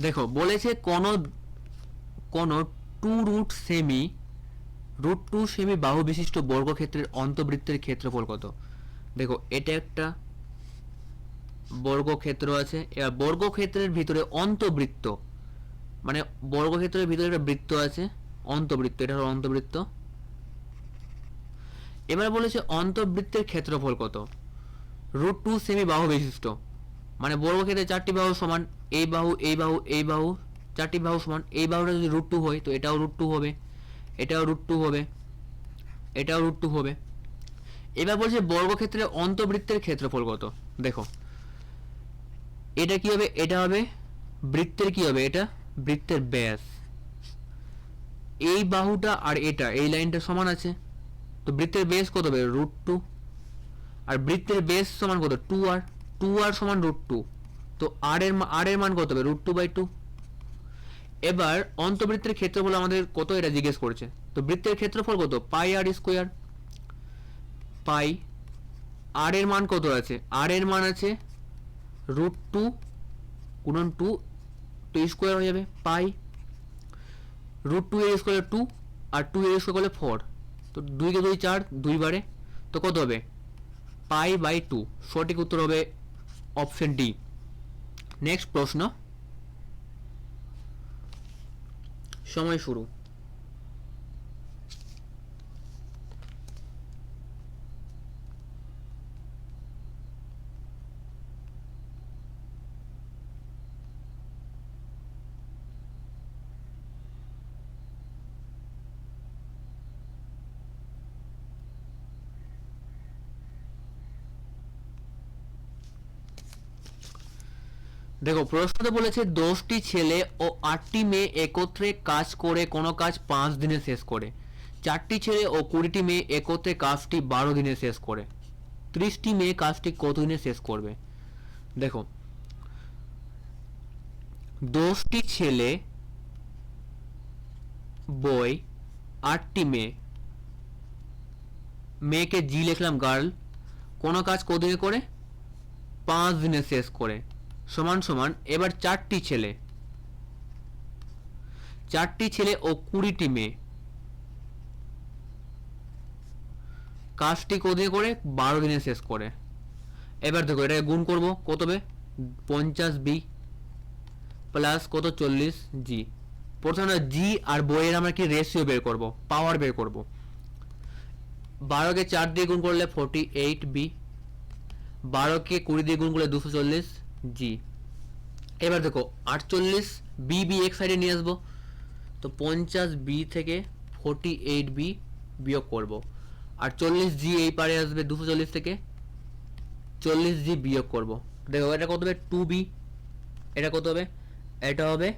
দেখো বলেছে কোন কোন রুট টু সেমি বাহু বিশিষ্ট বর্গক্ষেত্রের অন্তবৃত্তের ক্ষেত্রফল কত। দেখো এটা একটা বর্গক্ষেত্র আছে, এবার বর্গক্ষেত্রের ভিতরে অন্তবৃত্ত, মানে বর্গক্ষেত্রের ভিতরে একটা বৃত্ত আছে, অন্তবৃত্ত, এটা হলো অন্তবৃত্ত। এবার বলেছে অন্তবৃত্তের ক্ষেত্রফল কত, রুট টু সেমি বাহু বিশিষ্ট, মানে বর্গক্ষেত্রে চারটি বাহু সমান, এই বাহু এই বাহু এই বাহু চারটি বাহু সমান, এই বাহুটা যদি রুট টু হয় তো এটাও রুট টু হবে, এটাও রুট টু হবে, এটাও রুট টু হবে। এবার বলছে বর্গক্ষেত্রের অন্তবৃত্তের ক্ষেত্রফল কত। দেখো এটা কি হবে, এটা হবে বৃত্তের কি হবে, এটা বৃত্তের ব্যাস, এই বাহুটা আর এটা এই লাইনটা সমান আছে, তো বৃত্তের বেস কত হবে রুট টু, আর বৃত্তের বেস সমান কত টু আর সমান রুট টু, তো আর এর মান কত হবে রুট টু বাই টু। এবার অন্তবৃত্তের ক্ষেত্রফল আমাদের কত এটা জিজ্ঞেস করছে, তো বৃত্তের ক্ষেত্রফল কত পাই আর স্কোয়ার, পাই আর এর মান কত আছে, আর এর মান আছে রুট টু গুণন টু, টু স্কোয়ার হয়ে যাবে পাই, রুট টু এর স্কোয়ার টু আর টু এর স্কোয়ার করলে ফোর, তো দুই কে দুই চার, দুই বারে, তো কত হবে পাই বাই টু। সঠিক উত্তর হবে অপশন ডি। নেক্সট প্রশ্ন, সময় শুরু। দেখো প্রশ্নতে বলেছে 10টি ছেলে ও 8টি মেয়ে একত্রে কাজ করে কোনো কাজ 5 দিনে শেষ করে, 4টি ছেলে ও 20টি মেয়ে একত্রে কাজটি 12 দিনে শেষ করে, 30টি মেয়ে কাজটি কত দিনে শেষ করবে। দেখো 10টি ছেলে বই 8টি মেয়ে, মেয়েকে জি লিখলাম গার্ল, কোনো কাজ কতদিনে করে 5 দিনে শেষ করে, সমান সমান এবার 4টি ছেলে ও 20টি মেয়ে কাজটি কতদিনে করে 12 দিনে শেষ করে। এবার দেখো এটা গুণ করব, কত হবে 50 বি প্লাস কত 40 জি। প্রথমে জি আর বইয়ের আমরা কি রেশিও বের করব, পাওয়ার বের করব। 12কে 4 দিয়ে গুণ করলে 48 বি, 12কে 20 দিয়ে গুণ করলে 240 জি। এবার দেখো 48 বি বি এক সাইডে নিয়ে আসবো, তো 50 বি থেকে 48 বি বিয়োগ করব, আর 40 জি এই পারে আসবে 240 থেকে 40 জি বিয়োগ করব। দেখো এটা কত হবে 2 বি, এটা কত হবে, এটা হবে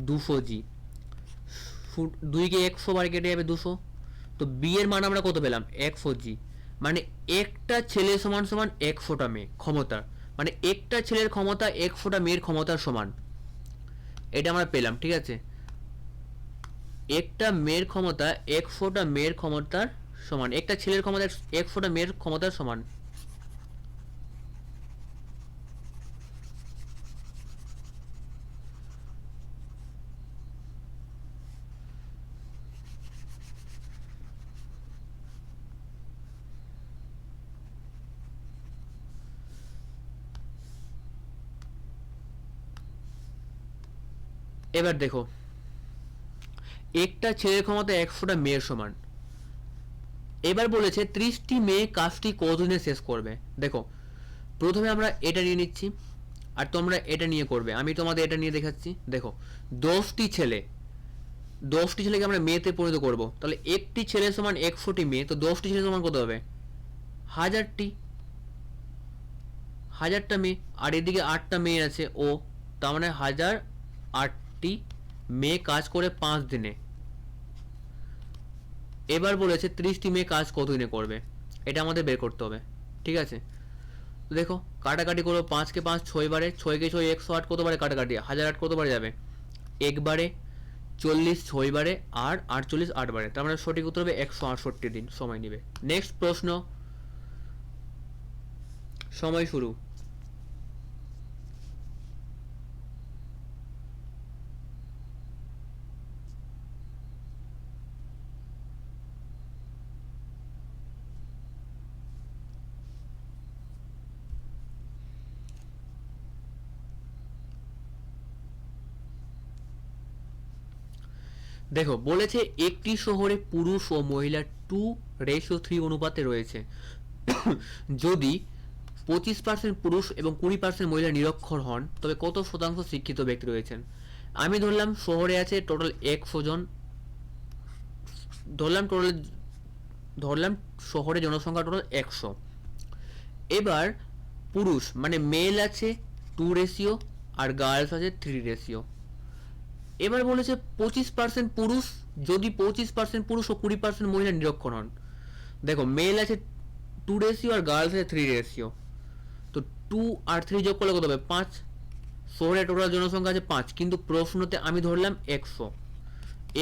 200 জি, 2 কে 100 বার কেটে যাবে 200, তো বি এর মান আমরা কত পেলাম 100 জি, মানে একটা ছেলে সমান সমান 100টা মেয়ে ক্ষমতা, মানে একটা ছেলের ক্ষমতা 100টা মেয়ের ক্ষমতার সমান, এটা আমরা পেলাম। ঠিক আছে, একটা মেয়ের ক্ষমতা 100টা মেয়ের ক্ষমতার সমান, একটা ছেলের ক্ষমতা 100টা মেয়ের ক্ষমতার সমান। এবার দেখো একটা ছেলের ক্ষমতা 100টা মেয়ের সমান, এবার বলেছে 30টি মেয়ে কাজটি কতদিনে শেষ করবে। দেখো প্রথমে আমরা এটা নিয়ে নিচ্ছি আর তোমরা এটা নিয়ে করবে, আমি তোমাদের এটা নিয়ে দেখাচ্ছি। দেখো 10টি ছেলেকে আমরা মেয়েতে পরিণত করব, তাহলে একটি ছেলে সমান 100টি মেয়ে, তো 10টি ছেলে সমান কত হবে 1000টা মেয়ে, আর এদিকে 8টা মেয়ে আছে ও, তার মানে 1008টি মেয়ে কাজ করে 5 দিনে। এবার বলেছে 30টি মেয়ে কাজ কতদিনে করবে, এটা আমাদের বের করতে হবে। ঠিক আছে, দেখো কাটাকাটি করো, 5 কে 5 6 বারে, 6 কে 6 108 কতবারে কাটাকাটি, 1008 কতবারে যাবে একবারে, 40 6 বারে আর 48 8 বারে, তার মানে সঠিক উত্তর হবে 168 দিন সময় নেবে। নেক্সট প্রশ্ন, সময় শুরু। দেখো বলেছে একটি শহরে পুরুষ ও মহিলা 2:3 অনুপাতে রয়েছে। যদি 25% পুরুষ এবং 20% মহিলা নিরক্ষর হন তবে কত শতাংশ শিক্ষিত ব্যক্তি রয়েছেন? আমি ধরলাম শহরে আছে টোটাল 100 জন, ধরলাম শহরে জনসংখ্যা টোটাল 100। এবার পুরুষ মানে মেল আছে 2 আর গার্লস আছে 3। এবার বলেছে 25% পুরুষ, যদি 25% পুরুষ ও 20% মহিলা নিরক্ষর হন। দেখো মেল আছে 2 আর গার্লস আছে 3। তো 2 আর 3 যোগ করলে কত হবে? 5। শহরে টোটাল জনসংখ্যা আছে 5, কিন্তু প্রশ্নতে আমি ধরলাম 100।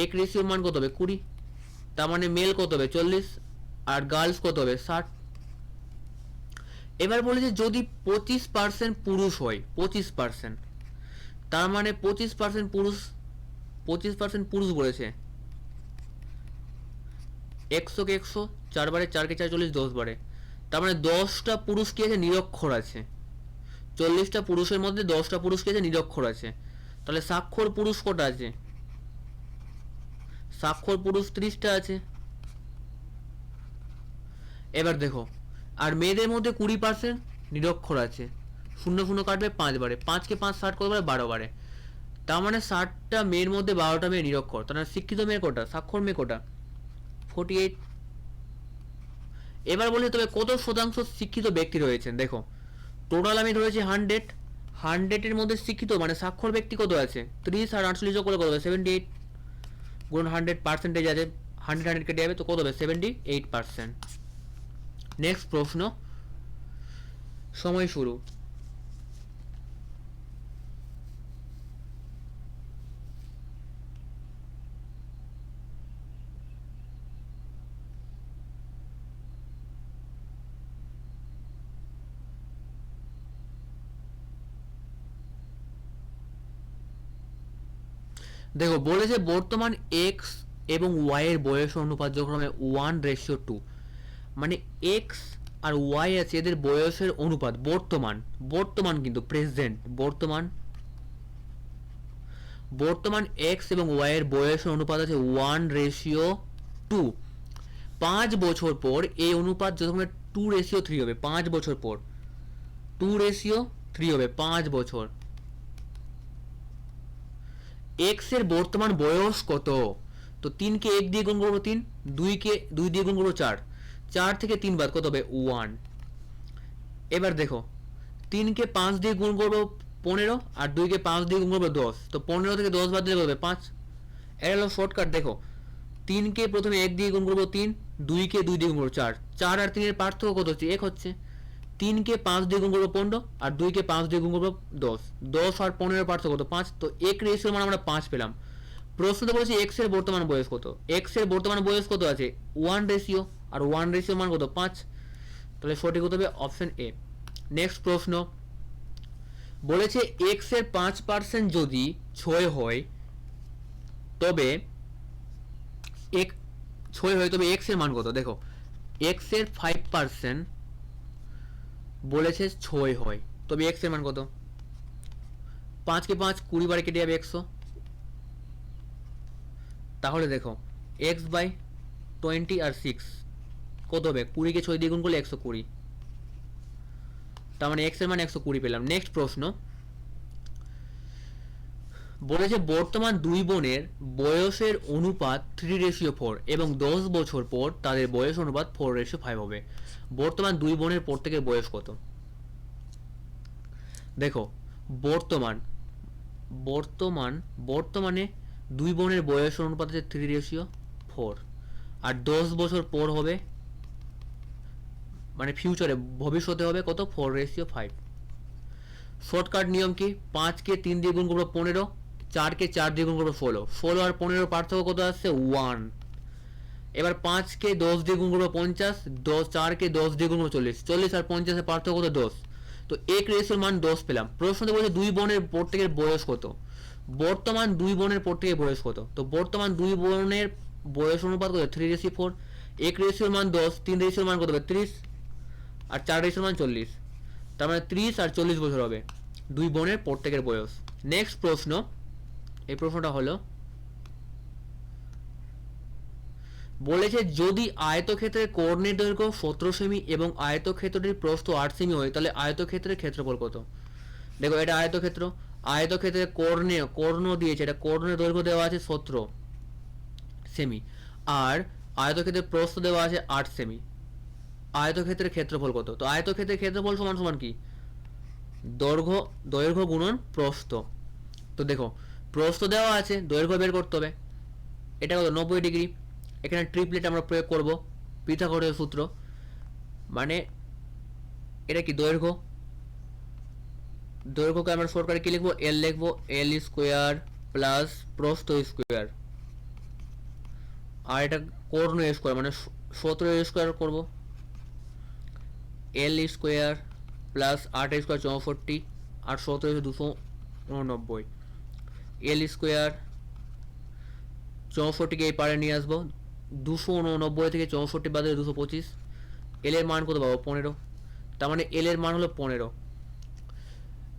1 মান কত হবে? 20। তার মানে মেল কত হবে? 40 আর গার্লস কত হবে? 60। এবার বলেছে যদি 25% পুরুষ হয়, 25%, তার মানে 25% পুরুষ, 25% পুরুষ বলেছে। 100 কে 100, 4 বারে 4 কে 4 40, 10 বারে, তার মানে 10টা পুরুষ কি আছে? নিরক্ষর আছে। 40টা পুরুষের মধ্যে 10টা পুরুষ কি আছে? নিরক্ষর আছে। তাহলে স্বাক্ষর পুরুষ কটা আছে? স্বাক্ষর পুরুষ 30টা আছে। এবার দেখো আর মেয়েদের মধ্যে 20% নিরক্ষর আছে। 0 0 কাটবে 5 বারে, 5 কে 5 60 কত বারে? 12 বারে, তার মানে 60টা মেয়ের মধ্যে 12টা মেয়ে নিরক্ষর। তার মানে শিক্ষিত মেয়ে কটা? স্বাক্ষর মেয়ে কটা? 48। এবার বলি তবে কত শতাংশ শিক্ষিত ব্যক্তি রয়েছেন? দেখো টোটাল আমি ধরেছি 100, 100 এর মধ্যে শিক্ষিত মানে স্বাক্ষর ব্যক্তি কত আছে? 30 আর 48 যোগ করে কত হবে? 78 গুণ 100 পার্সেন্টেজ আছে, 100 কেটে যাবে, তো কত হবে? 78%। নেক্সট প্রশ্ন, সময় শুরু। দেখো বলেছে বর্তমান এক্স এবং ওয়াই এর বয়স অনুপাত যথাক্রমে 1:2, মানে এক্স আর ওয়াই আছে এদের বয়সের অনুপাত, বর্তমান, বর্তমান কিন্তু প্রেজেন্ট, বর্তমান এক্স এবং ওয়াই এর বয়সের অনুপাত আছে 1:2। 5 বছর পর এই অনুপাত যথাক্রমে 2:3 হবে। 5 বছর পর 2:3 হবে 5 বছর। এক্স এর বর্তমান বয়স কত? তো 3 কে 1 দিয়ে গুণ করবো 3, 2 কে 2 দিয়ে গুণ করবো 4, 4 থেকে 3 বাদ কত হবে? 1। এবার দেখো 3 কে 5 দিয়ে গুণ করবো 15 আর 2 কে 5 দিয়ে গুণ করবো 10, তো 15 থেকে 10 বাদ দিলে কত হবে? 5। এটা হলো শর্টকাট। দেখো 3 কে প্রথমে 1 দিয়ে গুণ করবো 3, 2 কে 2 দিয়ে গুণ করবো 4, 4 আর 3 এর পার্থক্য কত হচ্ছে? 1 হচ্ছে। 3 কে 5 দিয়ে গুণ করবো 15 আর 2 কে 5 দিয়ে গুণ করবো 10, 10 আর 15 এর পার্থক্য কত? 5। তো এক রেশিওর মান আমরা 5 পেলাম। প্রশ্নতে বলেছি এক্স এর বর্তমান বয়স কত? এক্স এর বর্তমান বয়স কত আছে? 1 আর 1 মান কত? 5। তাহলে সঠিক উত্তর হবে অপশন এ। নেক্সট প্রশ্ন বলেছে এক্স এর 5% যদি 6 হয় তবে এক্স এর মান কত? দেখো এক্স এর 5% বলেছে 6 হয়, তবে এক্স এর মান কত? 5 কে 5 20 বারে কেটে যাবে 100। তাহলে দেখো এক্স বাই 20 আর 6 কত হবে? 20 কে 6 দিয়ে গুণ করলে 120, তার মানে এক্স এর মান 120 পেলাম। নেক্সট প্রশ্ন বলেছে বর্তমান দুই বোনের বয়সের অনুপাত 3:4 এবং 10 বছর পর তাদের বয়স অনুপাত 4:5 হবে। বর্তমান দুই বোনের প্রত্যেকের বয়স কত? দেখো বর্তমানে দুই বোনের বয়স অনুপাত আছে 3:4 আর 10 বছর পর হবে, মানে ফিউচারে ভবিষ্যতে হবে কত? 4:5। শর্টকাট নিয়ম কি? 5 কে 3 দিয়ে গুণ করবো 15, 4 কে 4 দিয়ে গুণ করবো 16, 16 আর 15 পার্থক্য কত আসছে 1। এবার 5 কে 10 দিয়ে গুণ করবো 50, 10 4 কে 10 দিয়ে গুণ করবো 40, 40 আর 50 এর পার্থক্য কত 10। তো এক রেশিওর মান 10 পেলাম। প্রশ্নতে বলছে দুই বোনের প্রত্যেকের বয়স কত। বর্তমান দুই বোনের প্রত্যেকের বয়স কত, তো বর্তমান দুই বোনের বয়স অনুপাত কত 3:4। এক রেশিওর মান 10, 3 রেশিওর মান কত হবে 30, আর 4 রেশিওর মান 40, তার মানে 30 আর 40 বছর হবে দুই বোনের প্রত্যেকের বয়স। নেক্সট প্রশ্ন, এই প্রশ্নটা হলো বলেছে যদি আয়তক্ষেত্রের কোণের দৈর্ঘ্য 17 সেমি এবং আয়তক্ষেত্রটির প্রস্থ 8 সেমি হয় তাহলে আয়তক্ষেত্রের ক্ষেত্রফল কত। দেখো এটা আয়তক্ষেত্র, আয়তক্ষেত্রের কর্ণ দিয়েছে, এটা কর্ণের দৈর্ঘ্য দেওয়া আছে 17 সেমি আর আয়তক্ষেত্রের প্রস্থ দেওয়া আছে 8 সেমি। আয়তক্ষেত্রের ক্ষেত্রফল কত, তো আয়তক্ষেত্রের ক্ষেত্রফল সমান সমান কি দৈর্ঘ্য গুণন প্রস্থ। তো দেখো প্রস্থ দেওয়া আছে, দৈর্ঘ্য বের করতে হবে, এটা কত 90 ডিগ্রি। এখানে ট্রিপলেট আমরা প্রয়োগ করব পিথাগোরাসের সূত্র, মানে এটা কি দৈর্ঘ্যকে আমরা শর্ট করে কি লিখবো এল লিখবো, এল স্কোয়ার প্লাস প্রস্থ স্কোয়ার, আর এটা কর্ণ স্কোয়ার মানে 17 স্কোয়ার করব, এল স্কোয়ার প্লাস 8 স্কোয়ার 64 আর 17 289, এল স্কোয়ার 64কে এই পারে নিয়ে আসবো, 289 থেকে 64 বাদে 225, এল এর মান কত পাবো 15, তার মানে এল এর মান হলো 15।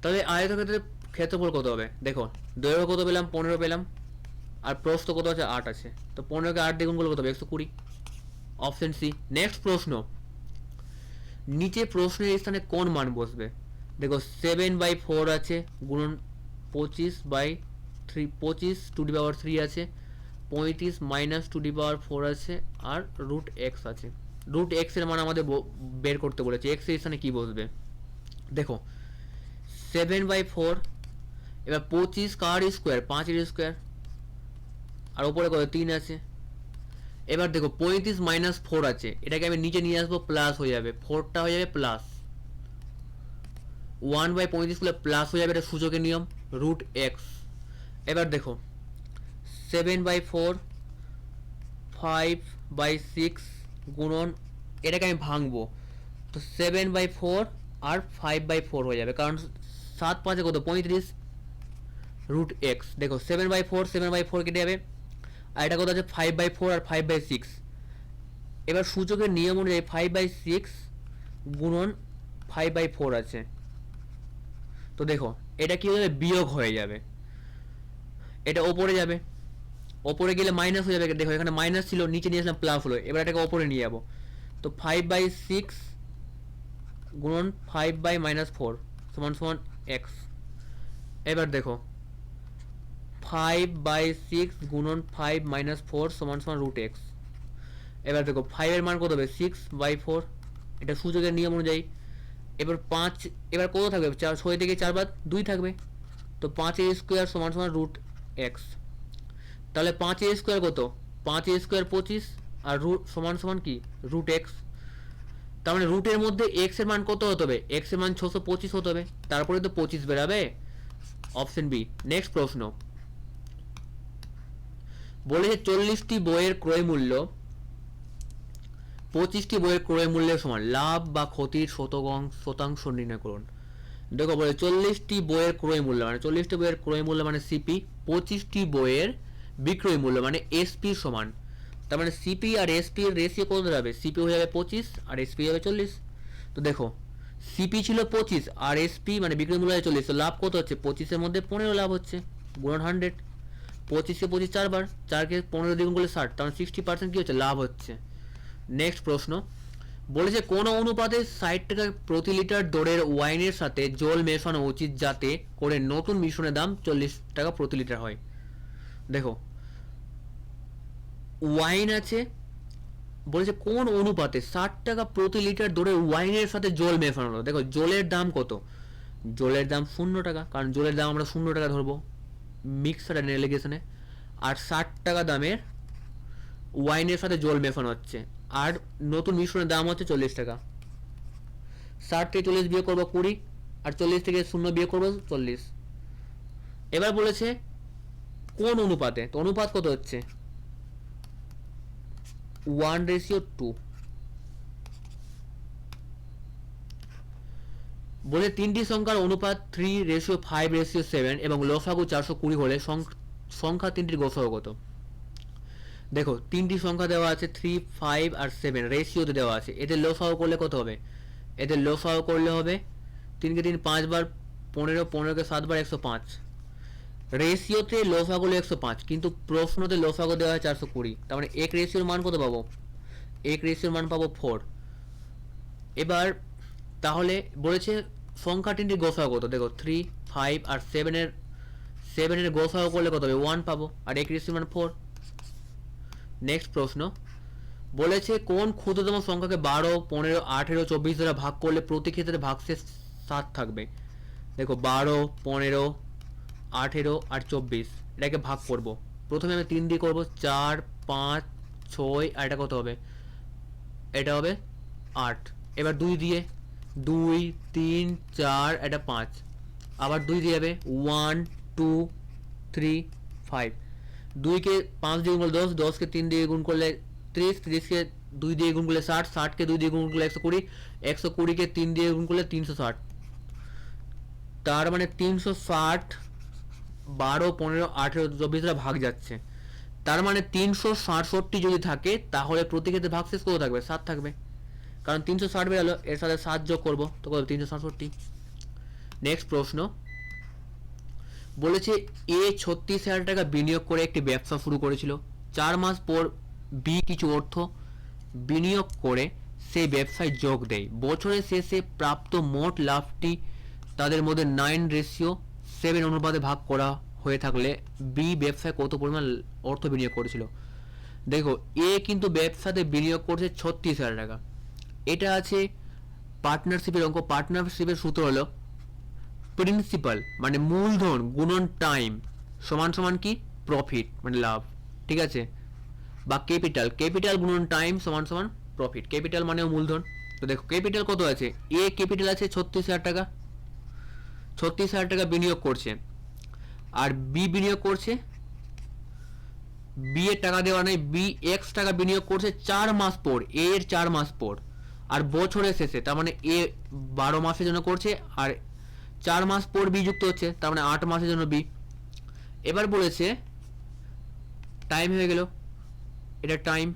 তবে আয়তক্ষেত্রের ক্ষেত্রফল কত হবে, দেখো দৈর্ঘ্য কত পেলাম 15 পেলাম আর প্রস্থ কত আছে 8 আছে, তো 15কে 8 দিয়ে গুণ করলে কত হবে 120, অপশন সি। নেক্সট প্রশ্ন, নিচে প্রশ্নের স্থানে কোন মান বসবে। দেখো 7/4 আছে গুণন 25/3, 25 টু দি পাওয়ার 3 আছে, 35 মাইনাস টু দি পাওয়ার 4 আছে আর রুট এক্স আছে। রুট এক্স এর মান আমাদের বের করতে বলেছে, এক্স এর স্থানে কি বসবে। দেখো 7/4, এবার 25 কার স্কোয়ার 5 এর স্কোয়ার আর উপরে কত 3 আছে। এবার দেখো 35 মাইনাস 4 আছে, এটাকে আমি নিচে নিয়ে আসবো প্লাস হয়ে যাবে, 4টা হয়ে যাবে প্লাস, 1/35 করলে প্লাস হয়ে যাবে, এটা সূচকের নিয়ম রুট এক্স। এবার দেখো 7/4 5/6 গুণন, এটাকে আমি ভাঙবো, তো 7/4 আর 5/4 হয়ে যাবে, কারণ 7 5 কত 35 রুট এক্স। দেখো 7/4 কেটে যাবে, আর এটা কত আছে 5/4 আর 5/6। এবার সূচকের নিয়ম অনুযায়ী 5/6 গুণন 5/4 আছে, তো দেখো এটা কি হয়ে যাবে বিয়োগ হয়ে যাবে, এটা ওপরে যাবে, ওপরে গেলে মাইনাস হয়ে যাবে। দেখো এখানে মাইনাস ছিল, নিচে নিয়ে আসলাম প্লাস হলো, এবার এটাকে ওপরে নিয়ে যাবো, তো 5/6 গুণন 5/-4 সমান সমান এক্স। এবার দেখো 5/6 গুণন 5-4 সমান সমান রুট এক্স। এবার দেখো 5 এর মান কত হবে 6/4, এটা সূচকের নিয়ম অনুযায়ী। এবার 5, এবার কত থাকবে 6 থেকে 4 বাদ 2 থাকবে, তো 5 এর স্কোয়ার সমান সমান রুট এক্স। তাহলে 5 এর স্কোয়ার কত 5 এর স্কোয়ার 25 আর রুট সমান সমান কি রুট এক্স। তার মানে রুটের মধ্যে এক্স এর মান কত হতে হবে, এক্স এর মান 625 হতে হবে, তারপরে তো 25 বেরাবে, অপশন বি। নেক্সট প্রশ্ন বলেছে 40টি বইয়ের ক্রয় মূল্য 25টি বইয়ের ক্রয় মূল্যের সমান, লাভ বা ক্ষতির শতাংশ নির্ণয় করুন। দেখো বলে 40টি বইয়ের ক্রয় মূল্য মানে 40টি বইয়ের ক্রয় মূল্য মানে সিপি, 25টি বইয়ের বিক্রয় মূল্য মানে এসপি সমান, তার মানে সিপি আর এসপি এর রেশিও কত হবে, সিপি হয়ে যাবে 25 আর এসপি হবে 40। তো দেখো সিপি ছিল 25 আর এসপি মানে বিক্রয় মূল্য 40, তো লাভ কত হচ্ছে 25 এর মধ্যে 15 লাভ হচ্ছে, গুণন 100, 25 কে 25 4 বার, 4 কে 15 দ্বিগুণ করলে 60, তার মানে 60% কি হচ্ছে লাভ হচ্ছে। নেক্সট প্রশ্ন বলেছে কোন অনুপাতে 60 টাকা প্রতি লিটার দরের ওয়াইনের সাথে জল মেশানো উচিত যাতে করে নতুন মিশ্রণের দাম 40 টাকা প্রতি লিটার হয়। দেখো ওয়াইন আছে, বলেছে কোন অনুপাতে 60 টাকা প্রতি লিটার দরের ওয়াইনের সাথে জল মেশানো হলো। দেখো জলের দাম কত, জলের দাম 0 টাকা, কারণ জলের দাম আমরা 0 টাকা ধরবো মিক্সার অ্যান্ড এলিগেশনে, আর 60 টাকা দামের ওয়াইনের সাথে জল মেশানো হচ্ছে, আর নতুন মিশ্রণের দাম হচ্ছে 40 টাকা। 60 থেকে 40 বিয়োগ করবো 20, আর 40 থেকে 0 বিয়োগ করবো 40। এবার বলেছে কোন অনুপাতে? তো অনুপাত কত হচ্ছে 1:2। বলে তিনটি সংখ্যার অনুপাত 3:5:7 এবং লসাগু 420 হলে সংখ্যা তিনটির গসাগু কত? দেখো তিনটি সংখ্যা দেওয়া আছে 3, 5 আর 7 রেশিওতে দেওয়া আছে। এদের লসাগু করলে কত হবে? এদের লসাগু করলে হবে 3 কে 3 5 বার, 15, 15 কে 7 বার 105। রেশিওতে লসাগু হলো 105, কিন্তু প্রশ্নতে লসাগু দেওয়া হয় 420। তার মানে এক রেশিওর মান কত পাবো? এক রেশিওর মান পাবো 4। এবার তাহলে বলেছে সংখ্যা তিনটির গসাগু কত? দেখো 3, 5 আর 7 এর গসাগু করলে কত হবে? 1 পাবো, আর এক রেশিওর মান 4। নেক্সট প্রশ্ন বলেছে কোন ক্ষুদ্রতম সংখ্যাকে 12, 15, 18, 24 দ্বারা ভাগ করলে প্রতি ক্ষেত্রে ভাগশেষ 7 থাকবে? দেখো 12, 15, 18 আর 24 এটাকে ভাগ করব। প্রথমে আমি 3 দিয়ে করব, 4, 5, 6 আর এটা কত হবে? এটা হবে 8। এবার 2 দিয়ে, 2, 3, 4 এটা 5, আবার 2 দিয়ে যাবে 1, 2, 3, 5। 2 কে 5 দিয়ে গুণ করলে 10, 10 কে 3 দিয়ে গুণ করলে 30, 30 কে 2 দিয়ে গুণ করলে 60, 60 কে 2 দিয়ে গুণ করলে 120, 120 কে 3 দিয়ে গুণ করলে 360। তার মানে 360 12, 15, 18, 24 দ্বারা ভাগ যাচ্ছে। তার মানে 367 যদি থাকে তাহলে প্রতি ক্ষেত্রে ভাগশেষ কত থাকবে? 7 থাকবে, কারণ 360 বেরোলো, এর সাথে 7 যোগ করবো তো কত? 367। নেক্সট প্রশ্ন বলেছে এ 36,000 টাকা বিনিয়োগ করে একটি ব্যবসা শুরু করেছিল। 4 মাস পর বি কিছু অর্থ বিনিয়োগ করে সেই ব্যবসায় যোগ দেয়। বছরের শেষে প্রাপ্ত মোট লাভটি তাদের মধ্যে 9:7 অনুপাতে ভাগ করা হয়ে থাকলে বি ব্যবসায় কত পরিমাণ অর্থ বিনিয়োগ করেছিল? দেখো এ কিন্তু ব্যবসাতে বিনিয়োগ করছে 36,000 টাকা। এটা আছে পার্টনারশিপের অঙ্ক। পার্টনারশিপের সূত্র হলো প্রিন্সিপাল মানে মূলধন গুণন টাইম সমান সমান কি? প্রফিট মানে লাভ, ঠিক আছে? বা ক্যাপিটাল গুণন টাইম সমান সমান প্রফিট। ক্যাপিটাল মানেও মূলধন। তো দেখো ক্যাপিটাল কত আছে? এ ক্যাপিটাল আছে 36,000 টাকা, 36,000 টাকা বিনিয়োগ করছে। আর বি বিনিয়োগ করছে, বি এর টাকা দেওয়া নেই, বি এক্স টাকা বিনিয়োগ করছে 4 মাস পর, এ এর 4 মাস পর, আর বছরের শেষে। তার মানে এ 12 মাসের জন্য করছে, আর 4 মাস পর বি যুক্ত হচ্ছে, তার মানে 8 মাসের জন্য বি। এবার বলেছে টাইম হয়ে গেল, এটা টাইম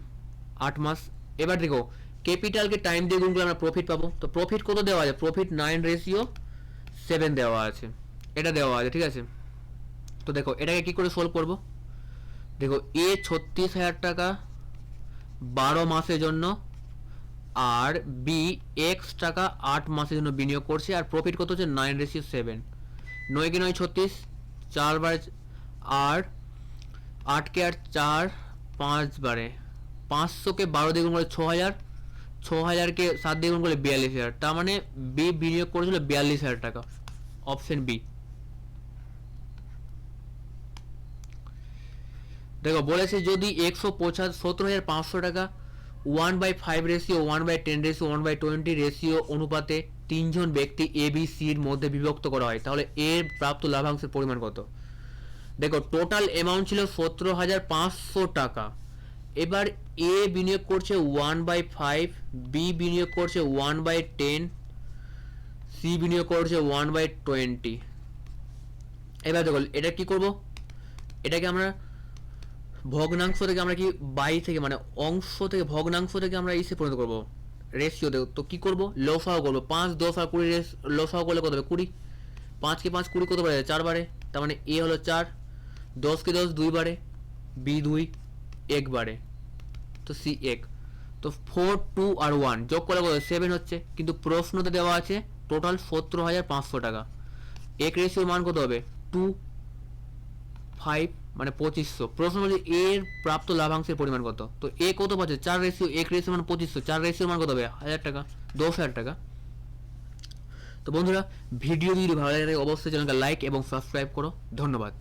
8 মাস। এবার দেখো ক্যাপিটালকে টাইম দিয়ে গুণ করলে আমরা প্রফিট পাবো। তো প্রফিট কত দেওয়া আছে? প্রফিট 9:7 দেওয়া আছে, এটা দেওয়া আছে, ঠিক আছে? তো দেখো এটাকে কি করে সলভ করব? দেখো এ 36,000 টাকা 12 মাসের জন্য, আর বি এক্স টাকা 8 মাসের জন্য বিনিয়োগ করছে, আর প্রফিট কত হচ্ছে? 9:7। 9 কে 9 36, 4 বার, আর 8 কে 8 4, 5 বারে 500 কে 12 দিয়ে গুণ করলে 6,000, 6,000 কে 7 দিয়ে গুণ করলে 42,000। তার মানে বি বিনিয়োগ করেছিল 42,000 টাকা। Option B. দেখো বলেছে যদি 117,500 টাকা 1/5 রেশিও, 1/10 রেশিও, 1/20 রেশিও অনুপাতে 3 জন ব্যক্তি এ বি সির মধ্যে বিভক্ত করা হয়, তাহলে এর প্রাপ্ত লাভাংশের পরিমাণ কত? দেখো টোটাল অ্যামাউন্ট ছিল 17,500 টাকা। এবার এ বিনিয়োগ করছে 1/5, বি বিনিয়োগ করছে 1/10, সি বিনিয়োগ করছে 1/20। এবার দেখো এটা কি করব? এটাকে আমরা ভগ্নাংশ থেকে আমরা কি বাই থেকে মানে অংশ থেকে ভগ্নাংশ থেকে আমরা ইসে পরিণত করবো রেশিও দেবো। তো কি করবো? লসাও করবো। 5, 10 আর 20 লসাও করলে কত হবে? 20। 5 কে 5 20 কত বারে? 4 বারে। তার মানে এ হলো 4, 10 কে 10 2 বারে, বি 2 1 বারে, তো সি 1। তো 4, 2 আর 1 যোগ করলে কত? 7 হচ্ছে, কিন্তু প্রশ্নতে দেওয়া আছে টোটাল 17,500 টাকা। এক রেশিওর মান কত হবে? 2, 5 মানে 2500। প্রশ্ন হচ্ছে এর প্রাপ্ত লাভাংশের পরিমাণ কত? তো এ কত পাচ্ছে? 4 রেশিও, এক রেশিও মানে 2500, 4 রেশিওর মান কত হবে? 1000 টাকা, 10,000 টাকা। তো বন্ধুরা ভিডিও যদি ভালো লাগে অবশ্যই চ্যানেলকে লাইক এবং সাবস্ক্রাইব করো। ধন্যবাদ।